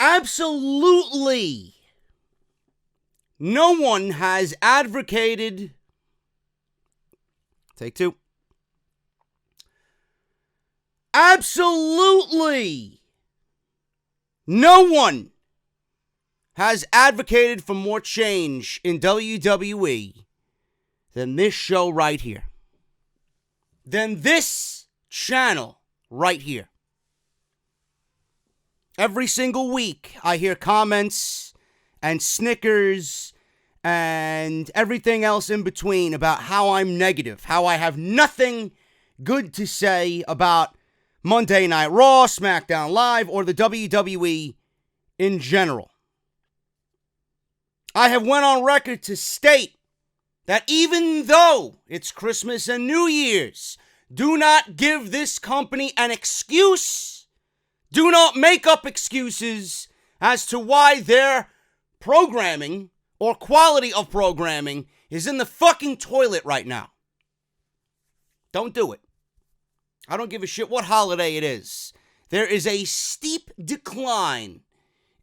Absolutely no one has advocated. Take two. Absolutely no one has advocated for more change in WWE than this show right here. Than this channel right here. Every single week, I hear comments and snickers and everything else in between about how I'm negative, how I have nothing good to say about Monday Night Raw, SmackDown Live, or the WWE in general. I have went on record to state that even though it's Christmas and New Year's, do not give this company an excuse. Do not make up excuses as to why their programming or quality of programming is in the fucking toilet right now. Don't do it. I don't give a shit what holiday it is. There is a steep decline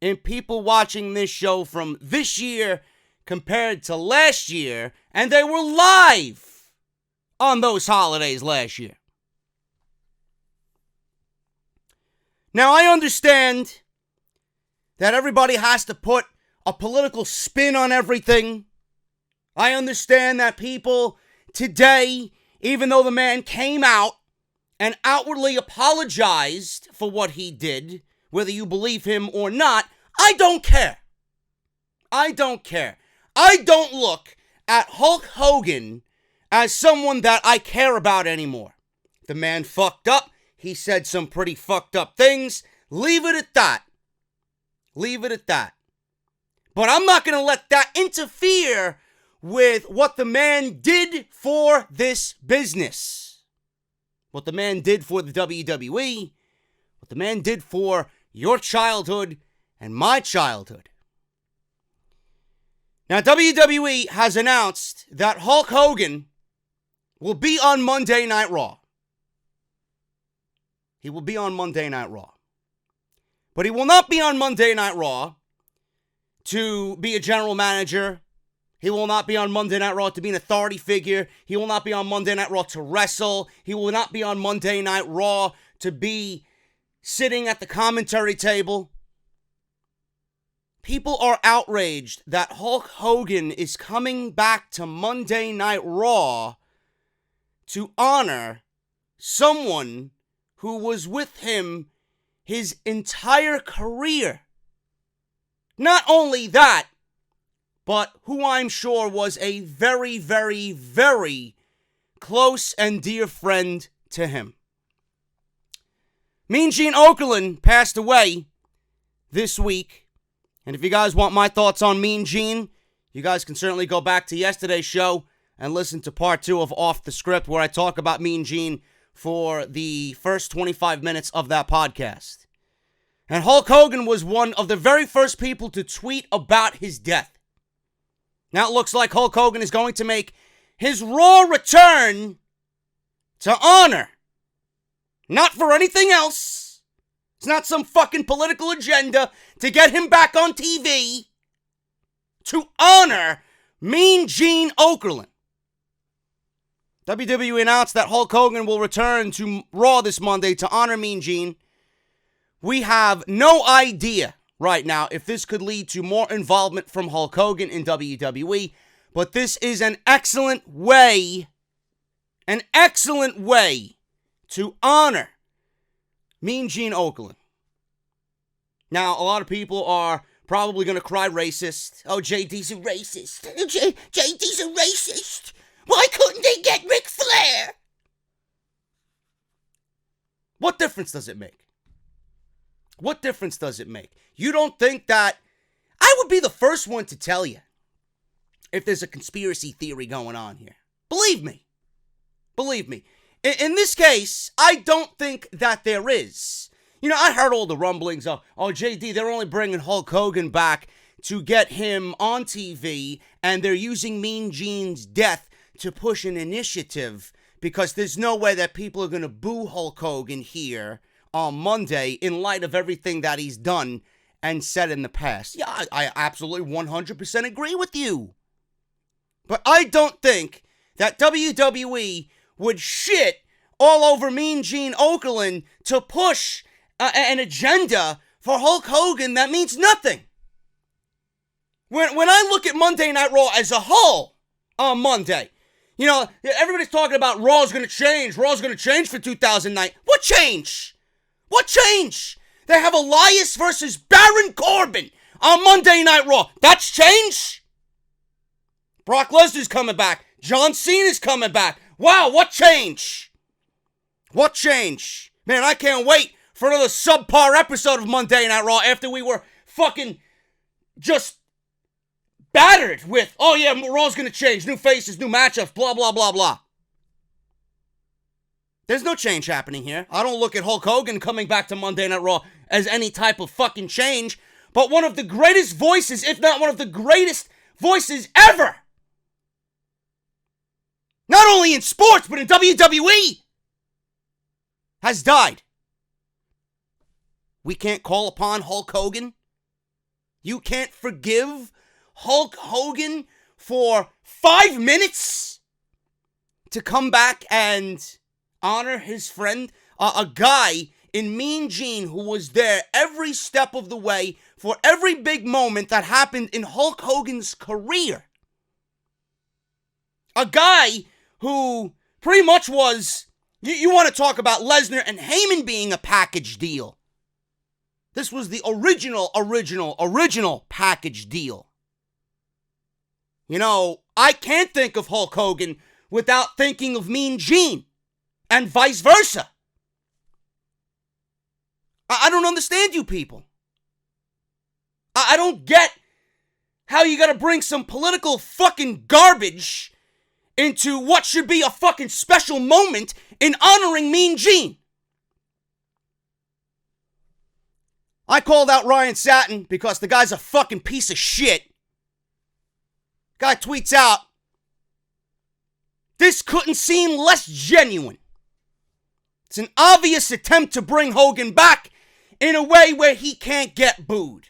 in people watching this show from this year compared to last year, and they were live on those holidays last year. Now, I understand that everybody has to put a political spin on everything. I understand that people today, even though the man came out and outwardly apologized for what he did, whether you believe him or not, I don't care. I don't care. I don't look at Hulk Hogan as someone that I care about anymore. The man fucked up. He said some pretty fucked up things. Leave it at that. Leave it at that. But I'm not going to let that interfere with what the man did for this business. What the man did for the WWE. What the man did for your childhood and my childhood. Now, WWE has announced that Hulk Hogan will be on Monday Night Raw. He will be on Monday Night Raw. But he will not be on Monday Night Raw to be a general manager. He will not be on Monday Night Raw to be an authority figure. He will not be on Monday Night Raw to wrestle. He will not be on Monday Night Raw to be sitting at the commentary table. People are outraged that Hulk Hogan is coming back to Monday Night Raw to honor someone who was with him his entire career. Not only that, but who I'm sure was a very, very, very close and dear friend to him. Mean Gene Okerlund passed away this week. And if you guys want my thoughts on Mean Gene, you guys can certainly go back to yesterday's show and listen to part 2 of Off the Script, where I talk about Mean Gene for the first 25 minutes of that podcast. And Hulk Hogan was one of the very first people to tweet about his death. Now it looks like Hulk Hogan is going to make his Raw return to honor. Not for anything else. It's not some fucking political agenda to get him back on TV. To honor Mean Gene Okerlund. WWE announced that Hulk Hogan will return to Raw this Monday to honor Mean Gene. We have no idea right now if this could lead to more involvement from Hulk Hogan in WWE, but this is an excellent way to honor Mean Gene Okerlund. Now, a lot of people are probably going to cry racist. Oh, JD's a racist. JD's a racist. Why couldn't they get Ric Flair? What difference does it make? What difference does it make? You don't think that... I would be the first one to tell you if there's a conspiracy theory going on here. Believe me. Believe me. In this case, I don't think that there is. You know, I heard all the rumblings of, oh, JD, they're only bringing Hulk Hogan back to get him on TV, and they're using Mean Gene's death to push an initiative because there's no way that people are going to boo Hulk Hogan here on Monday in light of everything that he's done and said in the past. Yeah, I absolutely 100% agree with you. But I don't think that WWE would shit all over Mean Gene Okerlund to push an agenda for Hulk Hogan that means nothing. When I look at Monday Night Raw as a whole on Monday, you know, everybody's talking about Raw's going to change. Raw's going to change for 2009. What change? What change? They have Elias versus Baron Corbin on Monday Night Raw. That's change? Brock Lesnar's coming back. John Cena's coming back. Wow, what change? What change? Man, I can't wait for another subpar episode of Monday Night Raw after we were fucking just battered with, oh yeah, Raw's gonna change. New faces, new matchups, blah, blah, blah, blah. There's no change happening here. I don't look at Hulk Hogan coming back to Monday Night Raw as any type of fucking change, but one of the greatest voices, if not one of the greatest voices ever. Not only in sports, but in WWE, has died. We can't call upon Hulk Hogan. You can't forgive Hulk Hogan for 5 minutes to come back and honor his friend, a guy in Mean Gene who was there every step of the way for every big moment that happened in Hulk Hogan's career. A guy who pretty much was, you want to talk about Lesnar and Heyman being a package deal. This was the original package deal. You know, I can't think of Hulk Hogan without thinking of Mean Gene, and vice versa. I don't understand you people. I don't get how you gotta bring some political fucking garbage into what should be a fucking special moment in honoring Mean Gene. I called out Ryan Satin because the guy's a fucking piece of shit. Guy tweets out, "This couldn't seem less genuine. It's an obvious attempt to bring Hogan back in a way where he can't get booed."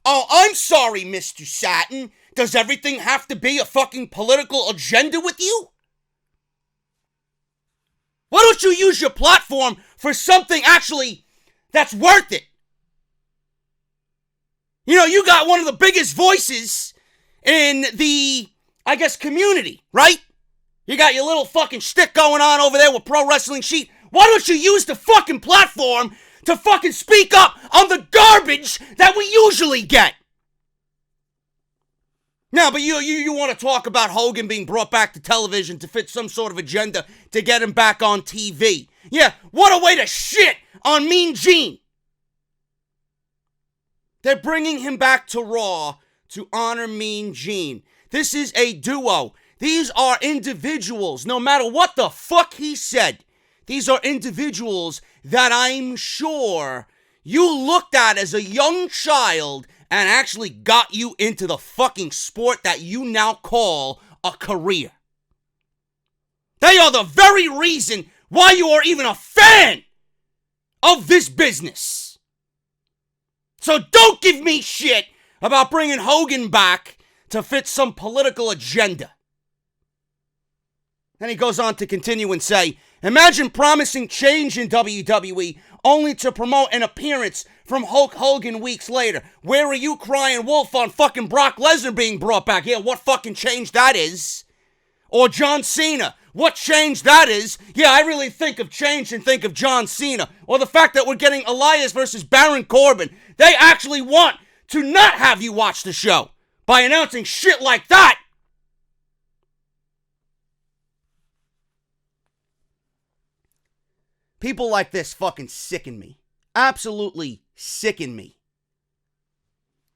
Oh, I'm sorry, Mr. Satin. Does everything have to be a fucking political agenda with you? Why don't you use your platform for something actually that's worth it? You know, you got one of the biggest voices in the, I guess, community, right? You got your little fucking shtick going on over there with Pro Wrestling Sheet. Why don't you use the fucking platform to fucking speak up on the garbage that we usually get? No, but you want to talk about Hogan being brought back to television to fit some sort of agenda to get him back on TV. Yeah, what a way to shit on Mean Gene. They're bringing him back to Raw to honor Mean Gene. This is a duo. These are individuals, no matter what the fuck he said. These are individuals that I'm sure you looked at as a young child and actually got you into the fucking sport that you now call a career. They are the very reason why you are even a fan of this business. So don't give me shit about bringing Hogan back to fit some political agenda. Then he goes on to continue and say, "Imagine promising change in WWE only to promote an appearance from Hulk Hogan weeks later. Where are you crying wolf on fucking Brock Lesnar being brought back? Yeah, what fucking change that is? Or John Cena, what change that is? Yeah, I really think of change and think of John Cena. Or the fact that we're getting Elias versus Baron Corbin. They actually want to not have you watch the show by announcing shit like that." People like this fucking sicken me. Absolutely sicken me.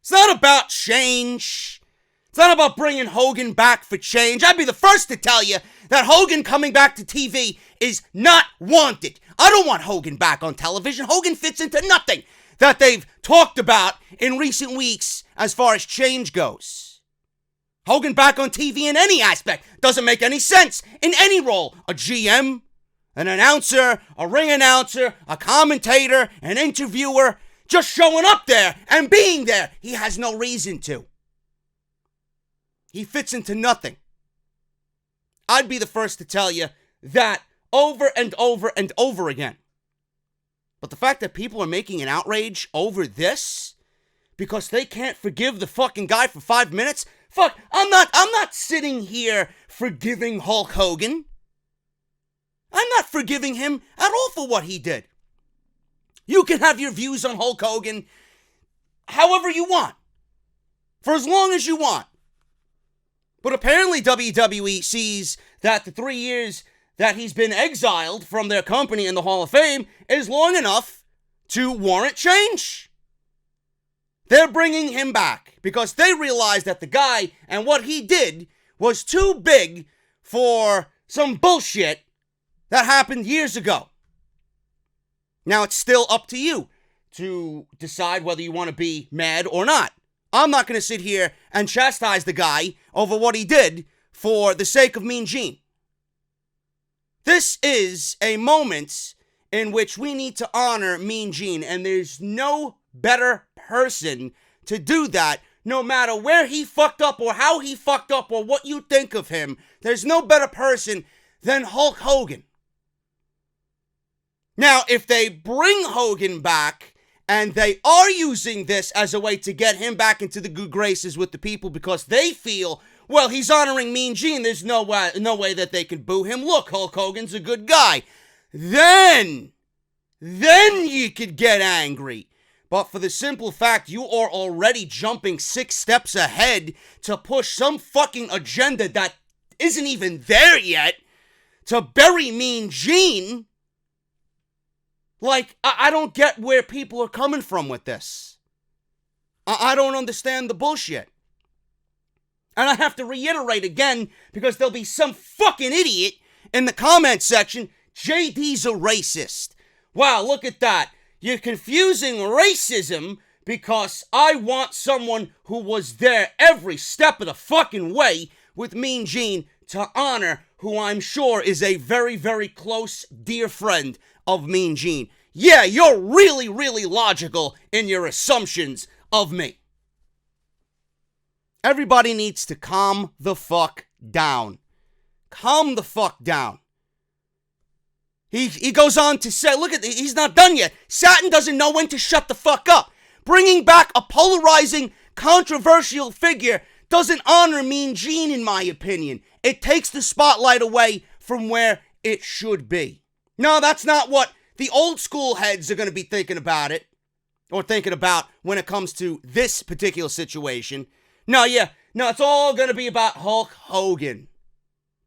It's not about change. It's not about bringing Hogan back for change. I'd be the first to tell you that Hogan coming back to TV is not wanted. I don't want Hogan back on television. Hogan fits into nothing that they've talked about in recent weeks as far as change goes. Hogan back on TV in any aspect doesn't make any sense in any role. A GM, an announcer, a ring announcer, a commentator, an interviewer. just showing up there and being there. He has no reason to. He fits into nothing. I'd be the first to tell you that over and over and over again. But the fact that people are making an outrage over this because they can't forgive the fucking guy for 5 minutes? Fuck, I'm not sitting here forgiving Hulk Hogan. I'm not forgiving him at all for what he did. You can have your views on Hulk Hogan however you want, for as long as you want. But apparently WWE sees that the 3 years that he's been exiled from their company in the Hall of Fame is long enough to warrant change. They're bringing him back because they realize that the guy and what he did was too big for some bullshit that happened years ago. Now it's still up to you to decide whether you want to be mad or not. I'm not going to sit here and chastise the guy over what he did for the sake of Mean Gene. This is a moment in which we need to honor Mean Gene, and there's no better person to do that, no matter where he fucked up or how he fucked up or what you think of him. There's no better person than Hulk Hogan. Now, if they bring Hogan back and they are using this as a way to get him back into the good graces with the people because they feel, well, he's honoring Mean Gene, there's no way that they can boo him. Look, Hulk Hogan's a good guy. Then you could get angry. But for the simple fact you are already jumping 6 steps ahead to push some fucking agenda that isn't even there yet to bury Mean Gene, like, I don't get where people are coming from with this. I don't understand the bullshit. And I have to reiterate again, because there'll be some fucking idiot in the comment section, JD's a racist. Wow, look at that. You're confusing racism because I want someone who was there every step of the fucking way with Mean Gene to honor who I'm sure is a very, very close, dear friend of Mean Gene. Yeah, you're really, really logical in your assumptions of me. Everybody needs to calm the fuck down. Calm the fuck down. He goes on to say, look at, he's not done yet. Satin doesn't know when to shut the fuck up. Bringing back a polarizing, controversial figure doesn't honor Mean Gene, in my opinion. It takes the spotlight away from where it should be. No, that's not what the old school heads are going to be thinking about it, or thinking about when it comes to this particular situation. No, it's all going to be about Hulk Hogan.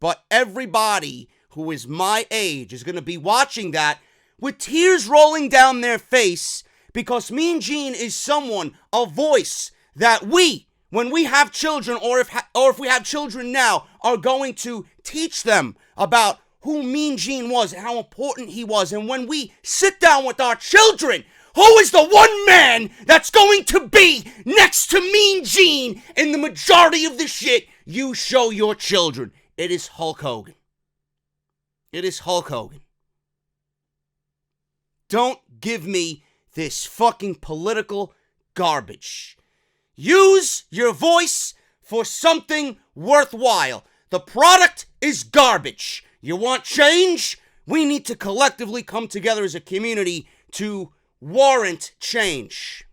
But everybody who is my age is going to be watching that with tears rolling down their face, because Mean Gene is someone, a voice that we, when we have children, or if we have children now, are going to teach them about who Mean Gene was and how important he was. And when we sit down with our children, who is the one man that's going to be next to Mean Gene in the majority of the shit you show your children? It is Hulk Hogan. It is Hulk Hogan. Don't give me this fucking political garbage. Use your voice for something worthwhile. The product is garbage. You want change? We need to collectively come together as a community to warrant change.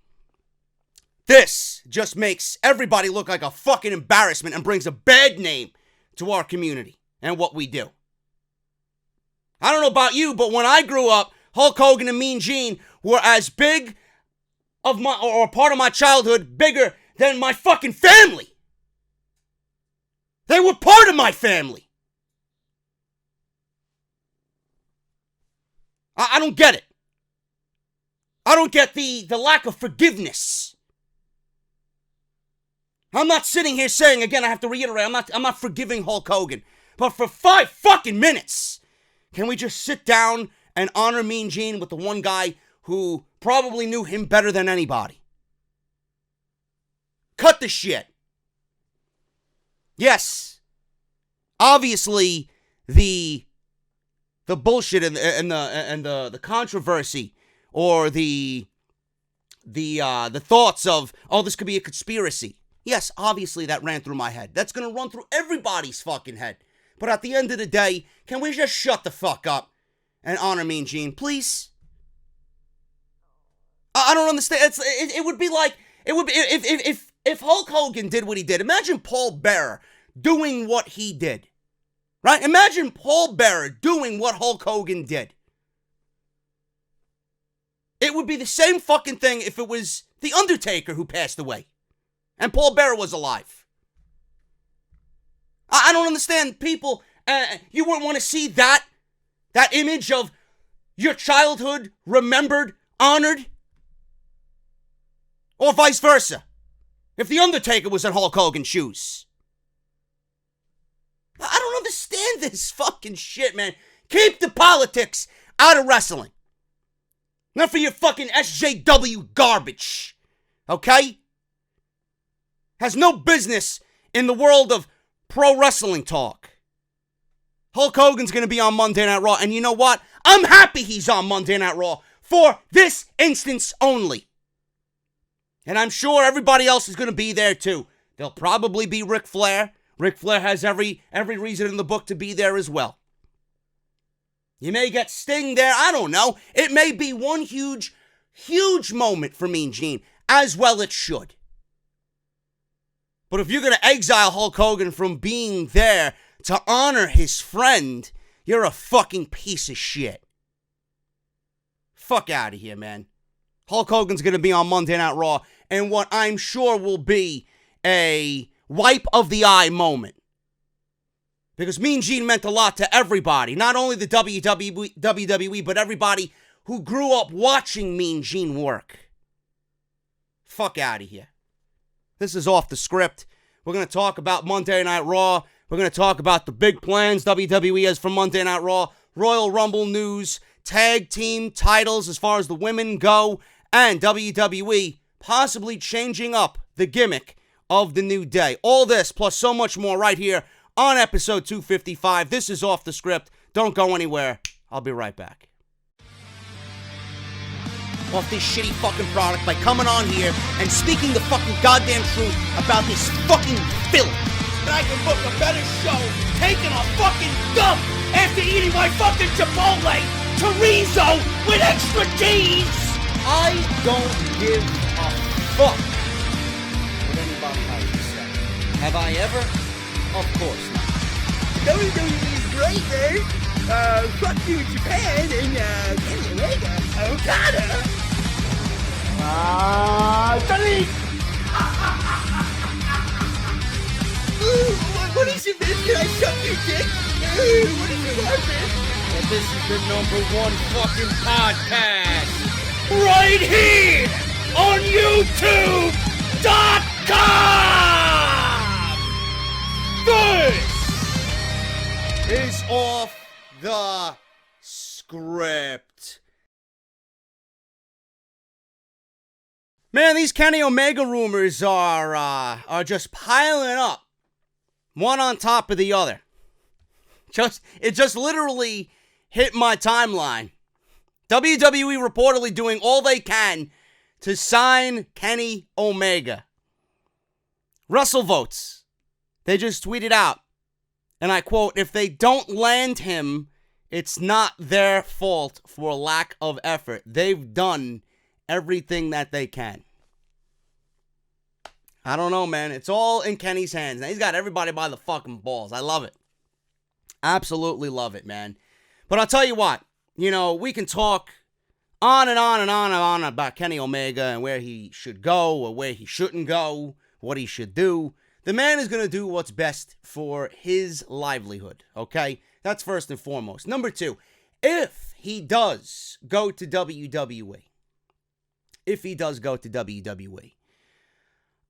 This just makes everybody look like a fucking embarrassment and brings a bad name to our community and what we do. I don't know about you, but when I grew up, Hulk Hogan and Mean Gene were as big of my, or part of my childhood, bigger than my fucking family. They were part of my family. I don't get it. I don't get the lack of forgiveness. I'm not sitting here saying, again, I have to reiterate, I'm not forgiving Hulk Hogan. But for 5 fucking minutes, can we just sit down and honor Mean Gene with the one guy who probably knew him better than anybody? Cut the shit. Yes, obviously the bullshit and the controversy or the the thoughts of, oh, this could be a conspiracy. Yes, obviously that ran through my head. That's going to run through everybody's fucking head. But at the end of the day, can we just shut the fuck up and honor Mean Gene, please? I don't understand. It would be like, it would be, if Hulk Hogan did what he did, imagine Paul Bearer doing what he did. Right? Imagine Paul Bearer doing what Hulk Hogan did. It would be the same fucking thing if it was The Undertaker who passed away and Paul Bearer was alive. I don't understand people. You wouldn't want to see that image of your childhood remembered, honored, or vice versa. If The Undertaker was in Hulk Hogan's shoes. I don't understand this fucking shit, man. Keep the politics out of wrestling. Not for your fucking SJW garbage. Okay? Has no business in the world of pro wrestling talk. Hulk Hogan's going to be on Monday Night Raw. And you know what? I'm happy he's on Monday Night Raw for this instance only. And I'm sure everybody else is going to be there too. There'll probably be Ric Flair. Ric Flair has every reason in the book to be there as well. You may get Sting there. I don't know. It may be one huge, huge moment for Mean Gene. As well it should. But if you're going to exile Hulk Hogan from being there to honor his friend, you're a fucking piece of shit. Fuck out of here, man. Hulk Hogan's going to be on Monday Night Raw and what I'm sure will be a wipe of the eye moment. Because Mean Gene meant a lot to everybody. Not only the WWE, but everybody who grew up watching Mean Gene work. Fuck out of here. This is off the script. We're going to talk about Monday Night Raw. We're going to talk about the big plans WWE has for Monday Night Raw. Royal Rumble news. Tag team titles as far as the women go. And WWE possibly changing up the gimmick of the New Day. All this plus so much more right here on episode 255. This is Off the Script. Don't go anywhere. I'll be right back. Off this shitty fucking product by coming on here and speaking the fucking goddamn truth about this fucking filth. And I can book a better show taking a fucking dump after eating my fucking Chipotle chorizo with extra cheese. I don't give a fuck what anybody has to say. Have I ever? Of course not. WWE is great, man. Fuck you, Japan, and Kenny Omega, Okada. Johnny! Ooh, what is it, man? Can I suck your dick? Ooh, what is it, man? And this is the #1 fucking podcast. Right here on YouTube.com! This is Off the Script. Man, these Kenny Omega rumors are just piling up, one on top of the other. It just literally hit my timeline. WWE reportedly doing all they can to sign Kenny Omega. WrestleVotes, they just tweeted out, and I quote, "If they don't land him, it's not their fault for lack of effort. They've done everything that they can." I don't know, man. It's all in Kenny's hands. Now, he's got everybody by the fucking balls. I love it. Absolutely love it, man. But I'll tell you what. You know, we can talk on and on and on and on about Kenny Omega and where he should go or where he shouldn't go, what he should do. The man is going to do what's best for his livelihood, okay? That's first and foremost. Number two, if he does go to WWE,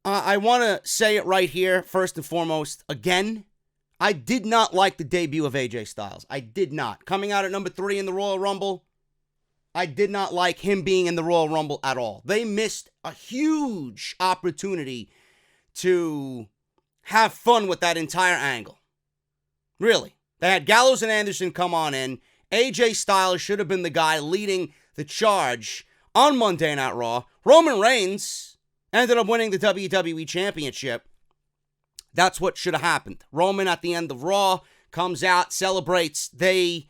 I want to say it right here, first and foremost, again, I did not like the debut of AJ Styles. I did not. Coming out at number 3 in the Royal Rumble, I did not like him being in the Royal Rumble at all. They missed a huge opportunity to have fun with that entire angle. Really. They had Gallows and Anderson come on in. AJ Styles should have been the guy leading the charge on Monday Night Raw. Roman Reigns ended up winning the WWE Championship. That's what should have happened. Roman at the end of Raw comes out, celebrates. They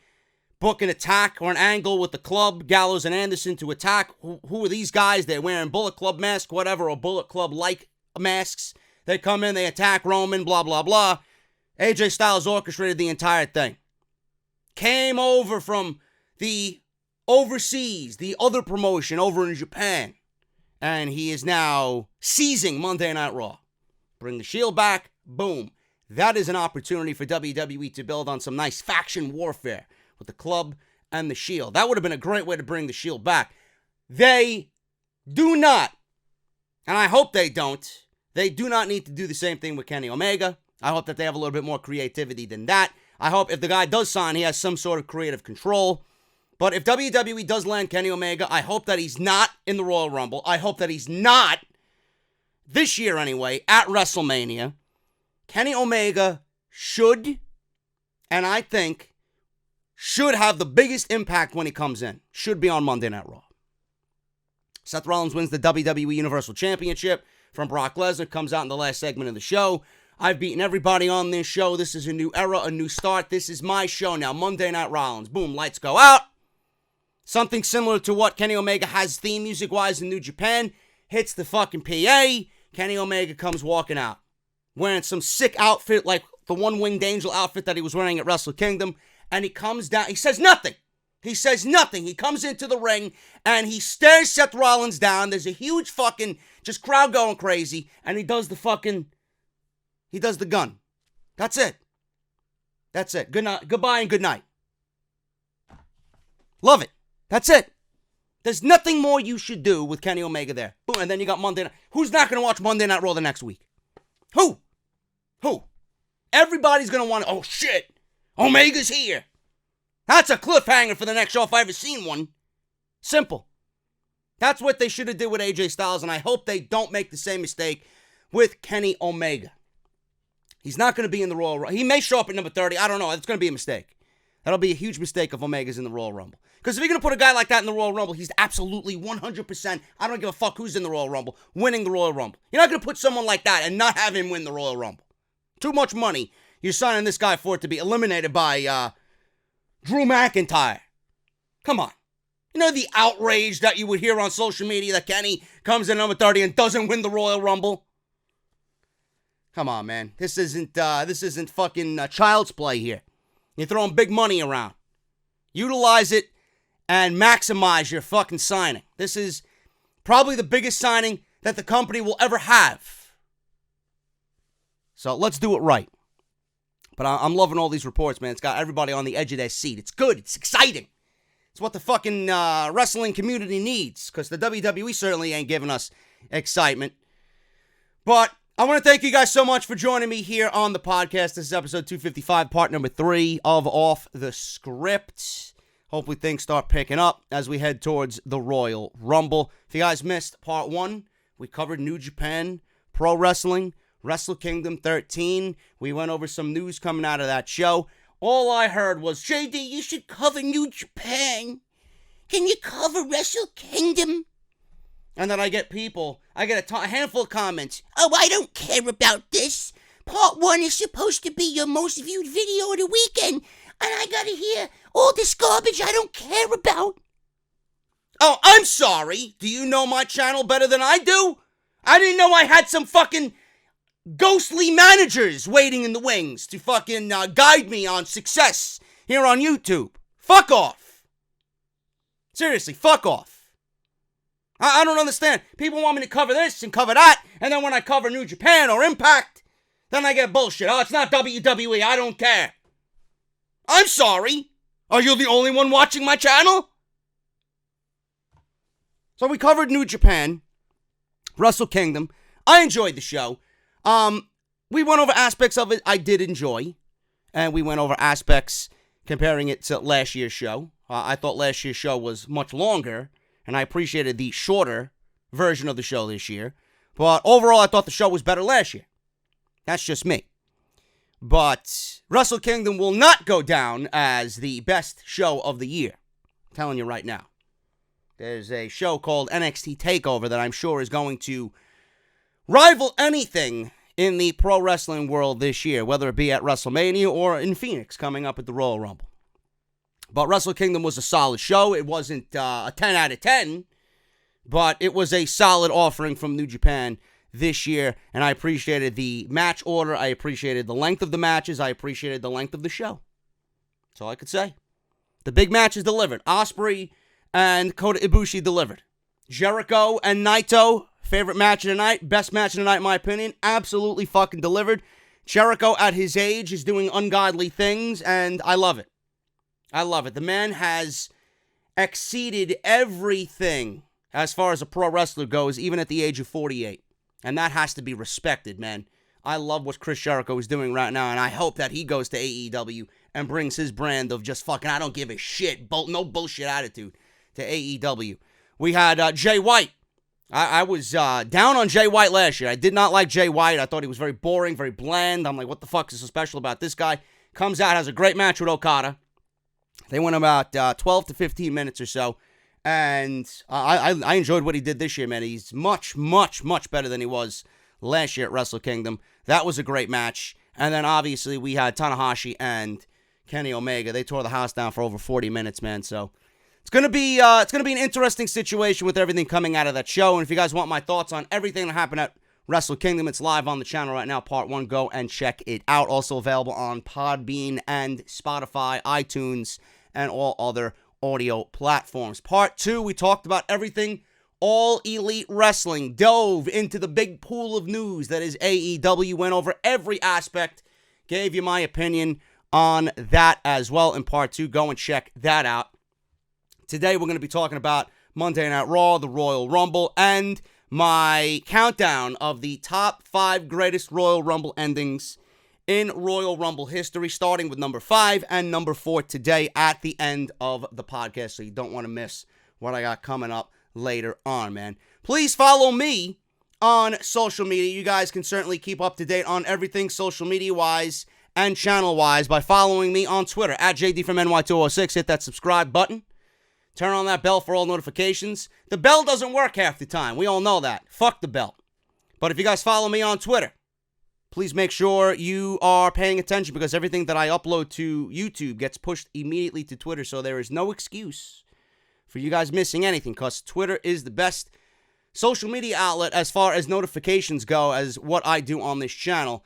book an attack or an angle with the club, Gallows and Anderson, to attack. Who are these guys? They're wearing Bullet Club masks, whatever, or Bullet Club-like masks. They come in, they attack Roman, blah, blah, blah. AJ Styles orchestrated the entire thing. Came over from the overseas, the other promotion over in Japan. And he is now seizing Monday Night Raw. Bring the Shield back, boom. That is an opportunity for WWE to build on some nice faction warfare with the club and the Shield. That would have been a great way to bring the Shield back. They do not, and I hope they don't, they do not need to do the same thing with Kenny Omega. I hope that they have a little bit more creativity than that. I hope if the guy does sign, he has some sort of creative control. But if WWE does land Kenny Omega, I hope that he's not in the Royal Rumble. I hope that he's not, this year anyway, at WrestleMania. Kenny Omega should, and I think, should have the biggest impact when he comes in. Should be on Monday Night Raw. Seth Rollins wins the WWE Universal Championship from Brock Lesnar. Comes out in the last segment of the show. I've beaten everybody on this show. This is a new era, a new start. This is my show now. Monday Night Rollins. Boom, lights go out. Something similar to what Kenny Omega has theme music-wise in New Japan. Hits the fucking PA. Kenny Omega comes walking out. Wearing some sick outfit like the one-winged angel outfit that he was wearing at Wrestle Kingdom. And he comes down. He says nothing. He says nothing. He comes into the ring and he stares Seth Rollins down. There's a huge fucking just crowd going crazy. And he does the fucking... He does the gun. That's it. That's it. Good night. Goodbye and good night. Love it. That's it. There's nothing more you should do with Kenny Omega there. Boom. And then you got Monday Night. Who's not going to watch Monday Night Raw the next week? Who? Everybody's going to want to... Oh, shit. Omega's here. That's a cliffhanger for the next show if I ever seen one. Simple. That's what they should have did with AJ Styles, and I hope they don't make the same mistake with Kenny Omega. He's not going to be in the Royal Rumble. He may show up at number 30. I don't know. It's going to be a mistake. That'll be a huge mistake if Omega's in the Royal Rumble. Because if you're going to put a guy like that in the Royal Rumble, he's absolutely 100%, I don't give a fuck who's in the Royal Rumble, winning the Royal Rumble. You're not going to put someone like that and not have him win the Royal Rumble. Too much money. You're signing this guy for it to be eliminated by Drew McIntyre. Come on. You know the outrage that you would hear on social media that Kenny comes in number 30 and doesn't win the Royal Rumble? Come on, man. This isn't fucking child's play here. You're throwing big money around. Utilize it and maximize your fucking signing. This is probably the biggest signing that the company will ever have. So let's do it right. But I'm loving all these reports, man. It's got everybody on the edge of their seat. It's good. It's exciting. It's what the fucking wrestling community needs. Because the WWE certainly ain't giving us excitement. But I want to thank you guys so much for joining me here on the podcast. This is episode 255, part number 3 of Off the Script. Hopefully things start picking up as we head towards the Royal Rumble. If you guys missed part 1, we covered New Japan Pro Wrestling, Wrestle Kingdom 13. We went over some news coming out of that show. All I heard was, JD, you should cover New Japan. Can you cover Wrestle Kingdom? And then I get a handful of comments. Oh, I don't care about this. Part 1 is supposed to be your most viewed video of the weekend. And I gotta hear all this garbage I don't care about. Oh, I'm sorry. Do you know my channel better than I do? I didn't know I had some fucking ghostly managers waiting in the wings to fucking guide me on success here on YouTube. Fuck off. Seriously, fuck off. I don't understand. People want me to cover this and cover that, and then when I cover New Japan or Impact, then I get bullshit. Oh, it's not WWE. I don't care. I'm sorry. Are you the only one watching my channel? So we covered New Japan, Wrestle Kingdom. I enjoyed the show. We went over aspects of it I did enjoy, and we went over aspects comparing it to last year's show. I thought last year's show was much longer, and I appreciated the shorter version of the show this year. But overall, I thought the show was better last year. That's just me. But Wrestle Kingdom will not go down as the best show of the year. I'm telling you right now. There's a show called NXT TakeOver that I'm sure is going to rival anything in the pro wrestling world this year, whether it be at WrestleMania or in Phoenix coming up at the Royal Rumble. But Wrestle Kingdom was a solid show. It wasn't a 10 out of 10, but it was a solid offering from New Japan this year, and I appreciated the match order. I appreciated the length of the matches. I appreciated the length of the show. That's all I could say. The big matches delivered. Ospreay and Kota Ibushi delivered. Jericho and Naito, favorite match of the night, best match of the night in my opinion, absolutely fucking delivered. Jericho at his age is doing ungodly things, and I love it. I love it. The man has exceeded everything as far as a pro wrestler goes, even at the age of 48. And that has to be respected, man. I love what Chris Jericho is doing right now, and I hope that he goes to AEW and brings his brand of just fucking I don't give a shit, no bullshit attitude to AEW. We had Jay White. I was down on Jay White last year. I did not like Jay White. I thought he was very boring, very bland. I'm like, what the fuck is so special about this guy? Comes out, has a great match with Okada. They went about 12 to 15 minutes or so. And I enjoyed what he did this year, man. He's much, much, much better than he was last year at Wrestle Kingdom. That was a great match. And then, obviously, we had Tanahashi and Kenny Omega. They tore the house down for over 40 minutes, man. So it's gonna be an interesting situation with everything coming out of that show. And if you guys want my thoughts on everything that happened at Wrestle Kingdom, it's live on the channel right now, Part 1. Go and check it out. Also available on Podbean and Spotify, iTunes, and all other audio platforms. Part 2, we talked about everything All Elite Wrestling, dove into the big pool of news that is AEW, went over every aspect, gave you my opinion on that as well in Part 2. Go and check that out. Today we're going to be talking about Monday Night Raw, the Royal Rumble, and my countdown of the top 5 greatest Royal Rumble endings in Royal Rumble history, starting with number 5 and number 4 today at the end of the podcast, so you don't want to miss what I got coming up later on, man. Please follow me on social media. You guys can certainly keep up to date on everything social media-wise and channel-wise by following me on Twitter, at JD from NY206. Hit that subscribe button. Turn on that bell for all notifications. The bell doesn't work half the time. We all know that. Fuck the bell. But if you guys follow me on Twitter, please make sure you are paying attention because everything that I upload to YouTube gets pushed immediately to Twitter, so there is no excuse for you guys missing anything because Twitter is the best social media outlet as far as notifications go as what I do on this channel.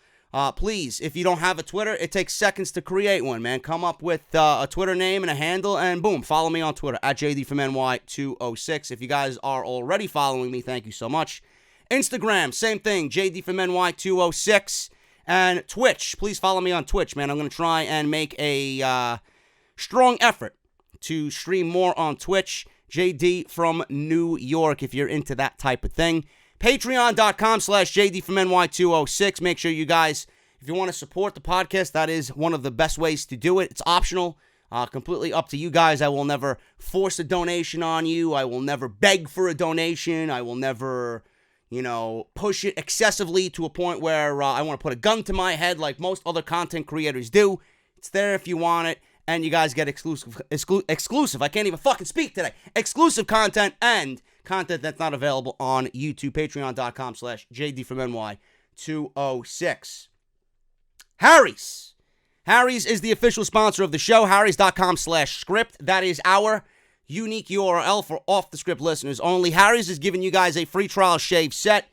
Please, if you don't have a Twitter, it takes seconds to create one, man. Come up with a Twitter name and a handle, and boom, follow me on Twitter, at JD from NY206. If you guys are already following me, thank you so much. Instagram, same thing, JD from NY206. And Twitch, please follow me on Twitch, man. I'm going to try and make a strong effort to stream more on Twitch. JD from New York, if you're into that type of thing. Patreon.com/JD from NY206. Make sure you guys, if you want to support the podcast, that is one of the best ways to do it. It's optional, completely up to you guys. I will never force a donation on you. I will never beg for a donation. I will never, push it excessively to a point where I want to put a gun to my head like most other content creators do. It's there if you want it, and you guys get exclusive. I can't even fucking speak today. Exclusive content and content that's not available on YouTube. Patreon.com/JD from NY206. Harry's. Harry's is the official sponsor of the show. Harry's.com/script. That is our unique URL for off-the-script listeners only. Harry's is giving you guys a free trial shave set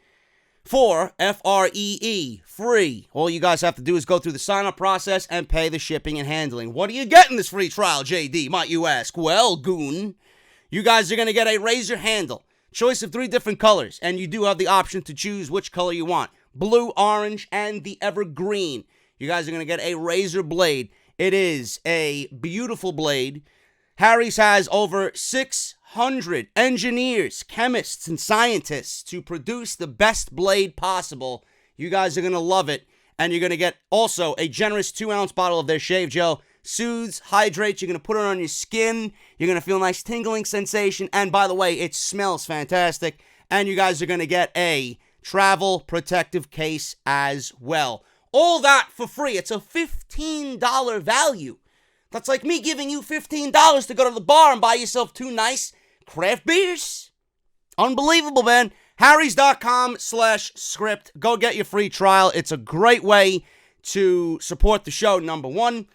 for FREE, free. All you guys have to do is go through the sign-up process and pay the shipping and handling. What do you get in this free trial, JD, might you ask? Well, goon, you guys are going to get a razor handle, choice of 3 different colors, and you do have the option to choose which color you want. Blue, orange, and the evergreen. You guys are going to get a razor blade. It is a beautiful blade. Harry's has over 600 engineers, chemists, and scientists to produce the best blade possible. You guys are going to love it. And you're going to get also a generous 2-ounce bottle of their shave gel. Soothes, hydrates. You're going to put it on your skin. You're going to feel a nice tingling sensation. And by the way, it smells fantastic. And you guys are going to get a travel protective case as well. All that for free. It's a $15 value. That's like me giving you $15 to go to the bar and buy yourself 2 nice craft beers. Unbelievable, man. Harrys.com/script. Go get your free trial. It's a great way to support the show, number one.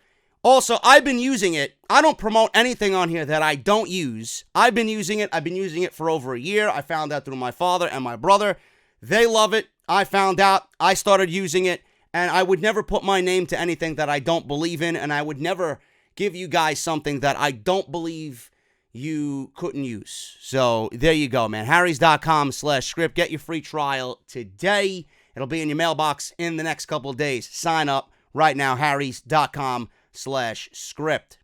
Also, I've been using it. I don't promote anything on here that I don't use. I've been using it. I've been using it for over a year. I found out through my father and my brother. They love it. I found out. I started using it. And I would never put my name to anything that I don't believe in. And I would never give you guys something that I don't believe you couldn't use. So there you go, man. Harrys.com/script. Get your free trial today. It'll be in your mailbox in the next couple of days. Sign up right now. Harrys.com/script.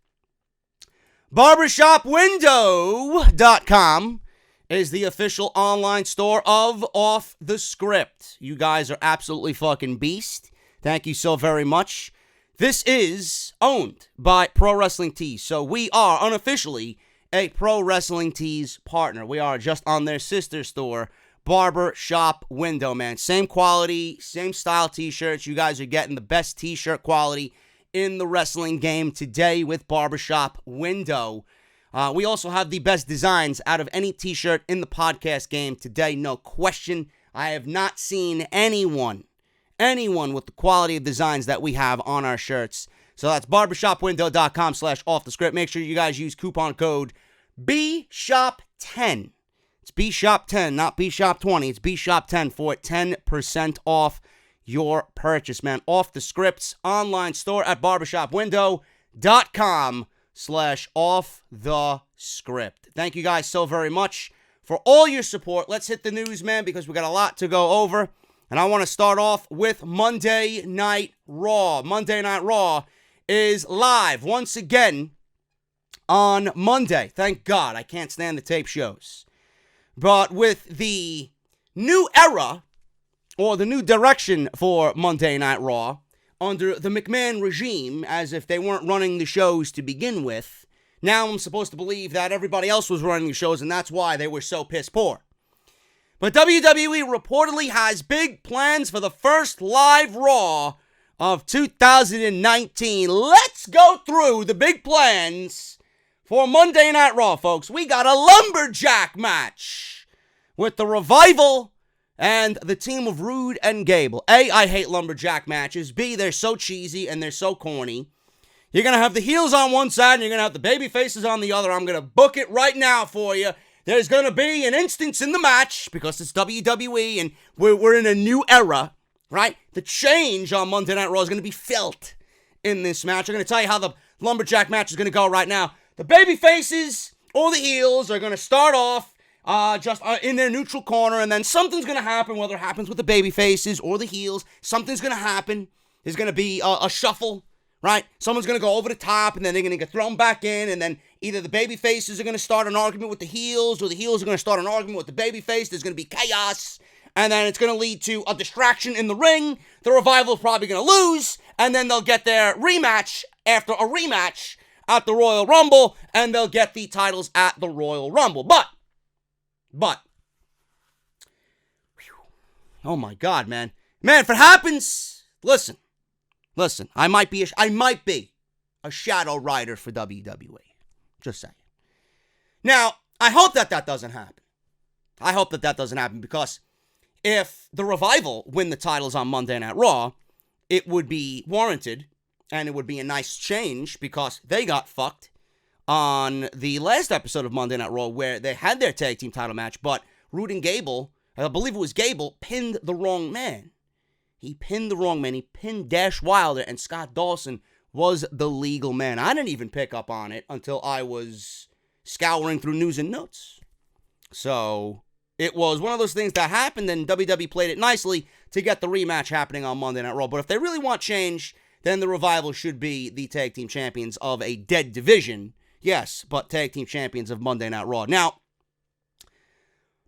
Barbershopwindow.com is the official online store of Off the Script. You guys are absolutely fucking beast. Thank you so very much. This is owned by Pro Wrestling Tees, so we are unofficially a Pro Wrestling Tees partner. We are just on their sister store, Barbershop Window, man. Same quality, same style t-shirts. You guys are getting the best t-shirt quality in the wrestling game today with Barbershop Window. We also have the best designs out of any t-shirt in the podcast game today, no question. I have not seen anyone with the quality of designs that we have on our shirts. So that's barbershopwindow.com/offthescript. Make sure you guys use coupon code BSHOP10. It's BSHOP10, not BSHOP20. It's BSHOP10 for 10% off your purchase, man. Off the Script's online store at barbershopwindow.com/offthescript. Thank you guys so very much for all your support. Let's hit the news, man, because we got a lot to go over. And I want to start off with Monday Night Raw. Monday Night Raw is live once again on Monday. Thank God. I can't stand the tape shows. But with the new era, or the new direction for Monday Night Raw, under the McMahon regime, as if they weren't running the shows to begin with, now I'm supposed to believe that everybody else was running the shows, and that's why they were so piss poor. But WWE reportedly has big plans for the first live Raw of 2019. Let's go through the big plans for Monday Night Raw, folks. We got a lumberjack match with the Revival and the team of Rude and Gable. A, I hate lumberjack matches. B, they're so cheesy and they're so corny. You're going to have the heels on one side and you're going to have the baby faces on the other. I'm going to book it right now for you. There's going to be an instance in the match, because it's WWE and we're in a new era, right? The change on Monday Night Raw is going to be felt in this match. I'm going to tell you how the lumberjack match is going to go right now. The baby faces or the heels are going to start off just in their neutral corner, and then something's going to happen, whether it happens with the baby faces or the heels. Something's going to happen. There's going to be a shuffle, right? Someone's going to go over the top, and then they're going to get thrown back in, and then either the baby faces are going to start an argument with the heels, or the heels are going to start an argument with the baby face. There's going to be chaos, and then it's going to lead to a distraction in the ring. The Revival is probably going to lose, and then they'll get their rematch after a rematch at the Royal Rumble, and they'll get the titles at the Royal Rumble. But, oh my God, man. Man, if it happens, listen, I might be a shadow rider for WWE. Just saying. Now, I hope that doesn't happen. I hope that doesn't happen, because if the Revival win the titles on Monday Night Raw, it would be warranted, and it would be a nice change, because they got fucked on the last episode of Monday Night Raw, where they had their tag team title match, but Rude and Gable, I believe it was Gable, pinned the wrong man. He pinned the wrong man. He pinned Dash Wilder, and Scott Dawson was the legal man. I didn't even pick up on it until I was scouring through news and notes. So it was one of those things that happened, and WWE played it nicely to get the rematch happening on Monday Night Raw. But if they really want change, then the Revival should be the tag team champions of a dead division. Yes, but tag team champions of Monday Night Raw. Now,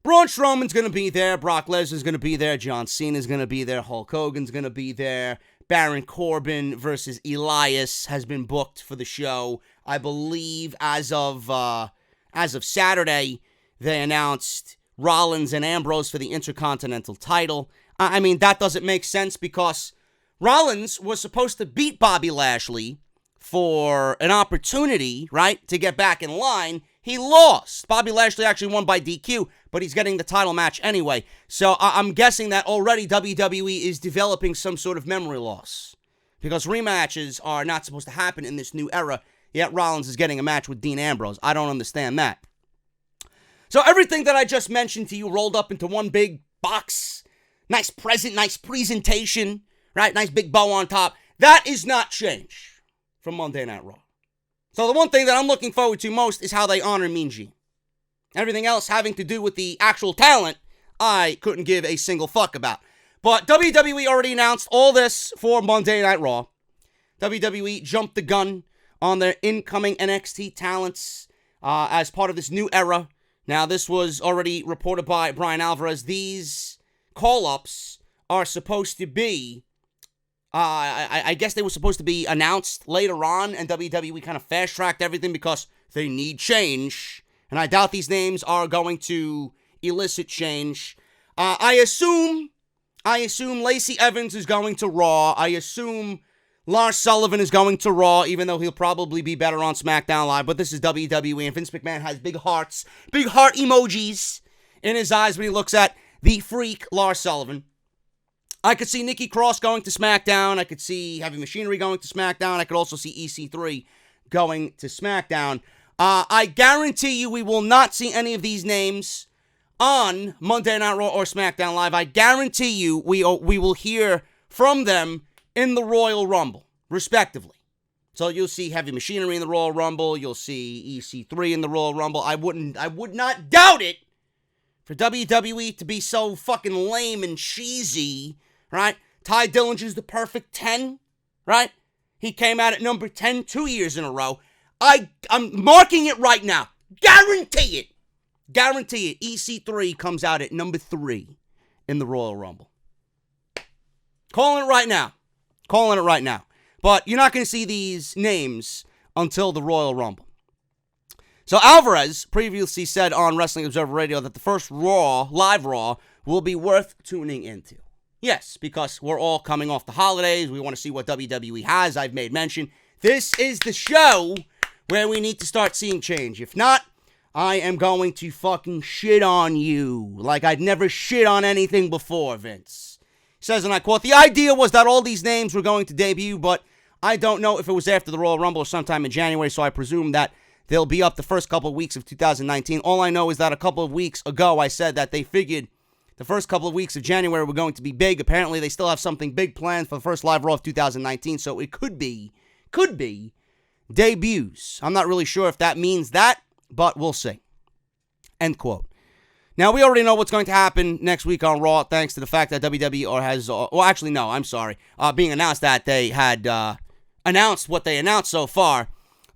Braun Strowman's going to be there. Brock Lesnar's going to be there. John Cena's going to be there. Hulk Hogan's going to be there. Baron Corbin versus Elias has been booked for the show. I believe as of Saturday, they announced Rollins and Ambrose for the Intercontinental title. I mean, that doesn't make sense, because Rollins was supposed to beat Bobby Lashley for an opportunity, right, to get back in line. He lost. Bobby Lashley actually won by DQ, but he's getting the title match anyway. So I'm guessing that already WWE is developing some sort of memory loss, because rematches are not supposed to happen in this new era, yet Rollins is getting a match with Dean Ambrose. I don't understand that. So everything that I just mentioned to you rolled up into one big box. Nice present, nice presentation, right? Nice big bow on top. That is not change from Monday Night Raw. So the one thing that I'm looking forward to most is how they honor Mean Gene. Everything else having to do with the actual talent, I couldn't give a single fuck about. But WWE already announced all this for Monday Night Raw. WWE jumped the gun on their incoming NXT talents as part of this new era. Now, this was already reported by Brian Alvarez. These call-ups are supposed to be, I guess they were supposed to be announced later on, and WWE kind of fast-tracked everything because they need change. And I doubt these names are going to elicit change. I assume Lacey Evans is going to Raw. I assume Lars Sullivan is going to Raw, even though he'll probably be better on SmackDown Live. But this is WWE, and Vince McMahon has big heart emojis in his eyes when he looks at the freak Lars Sullivan. I could see Nikki Cross going to SmackDown. I could see Heavy Machinery going to SmackDown. I could also see EC3 going to SmackDown. I guarantee you we will not see any of these names on Monday Night Raw or SmackDown Live. I guarantee you we will hear from them in the Royal Rumble, respectively. So you'll see Heavy Machinery in the Royal Rumble. You'll see EC3 in the Royal Rumble. I would not doubt it for WWE to be so fucking lame and cheesy, right? Ty Dillinger's the perfect 10, right? He came out at number 10 2 years in a row. I'm marking it right now. Guarantee it. Guarantee it. EC3 comes out at number 3 in the Royal Rumble. Calling it right now. Calling it right now. But you're not going to see these names until the Royal Rumble. So Alvarez previously said on Wrestling Observer Radio that the first Raw, live Raw, will be worth tuning into. Yes, because we're all coming off the holidays. We want to see what WWE has. I've made mention. This is the show where we need to start seeing change. If not, I am going to fucking shit on you like I'd never shit on anything before, Vince. He says, and I quote, the idea was that all these names were going to debut, but I don't know if it was after the Royal Rumble or sometime in January, so I presume that they'll be up the first couple of weeks of 2019. All I know is that a couple of weeks ago, I said that they figured the first couple of weeks of January were going to be big. Apparently, they still have something big planned for the first live Raw of 2019, so it could be debuts. I'm not really sure if that means that, but we'll see. End quote. Now, we already know what's going to happen next week on Raw, thanks to the fact that WWE has, being announced that they had announced what they announced so far.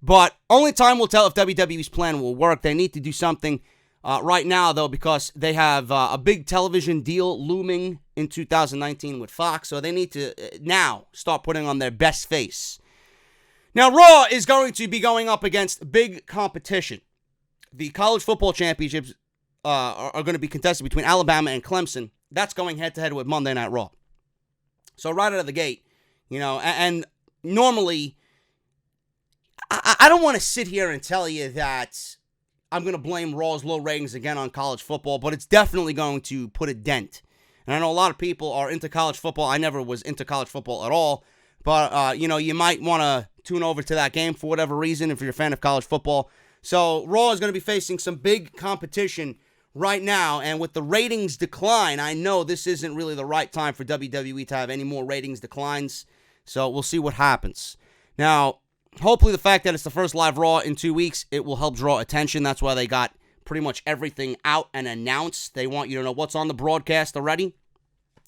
But only time will tell if WWE's plan will work. They need to do something right now, though, because they have a big television deal looming in 2019 with Fox. So they need to now start putting on their best face. Now, Raw is going to be going up against big competition. The college football championships are going to be contested between Alabama and Clemson. That's going head-to-head with Monday Night Raw. So right out of the gate, and normally, I don't want to sit here and tell you that I'm going to blame Raw's low ratings again on college football, but it's definitely going to put a dent. And I know a lot of people are into college football. I never was into college football at all. But, you might want to tune over to that game for whatever reason if you're a fan of college football. So Raw is going to be facing some big competition right now. And with the ratings decline, I know this isn't really the right time for WWE to have any more ratings declines. So we'll see what happens. Now, hopefully the fact that it's the first live Raw in 2 weeks, it will help draw attention. That's why they got pretty much everything out and announced. They want you to know what's on the broadcast already,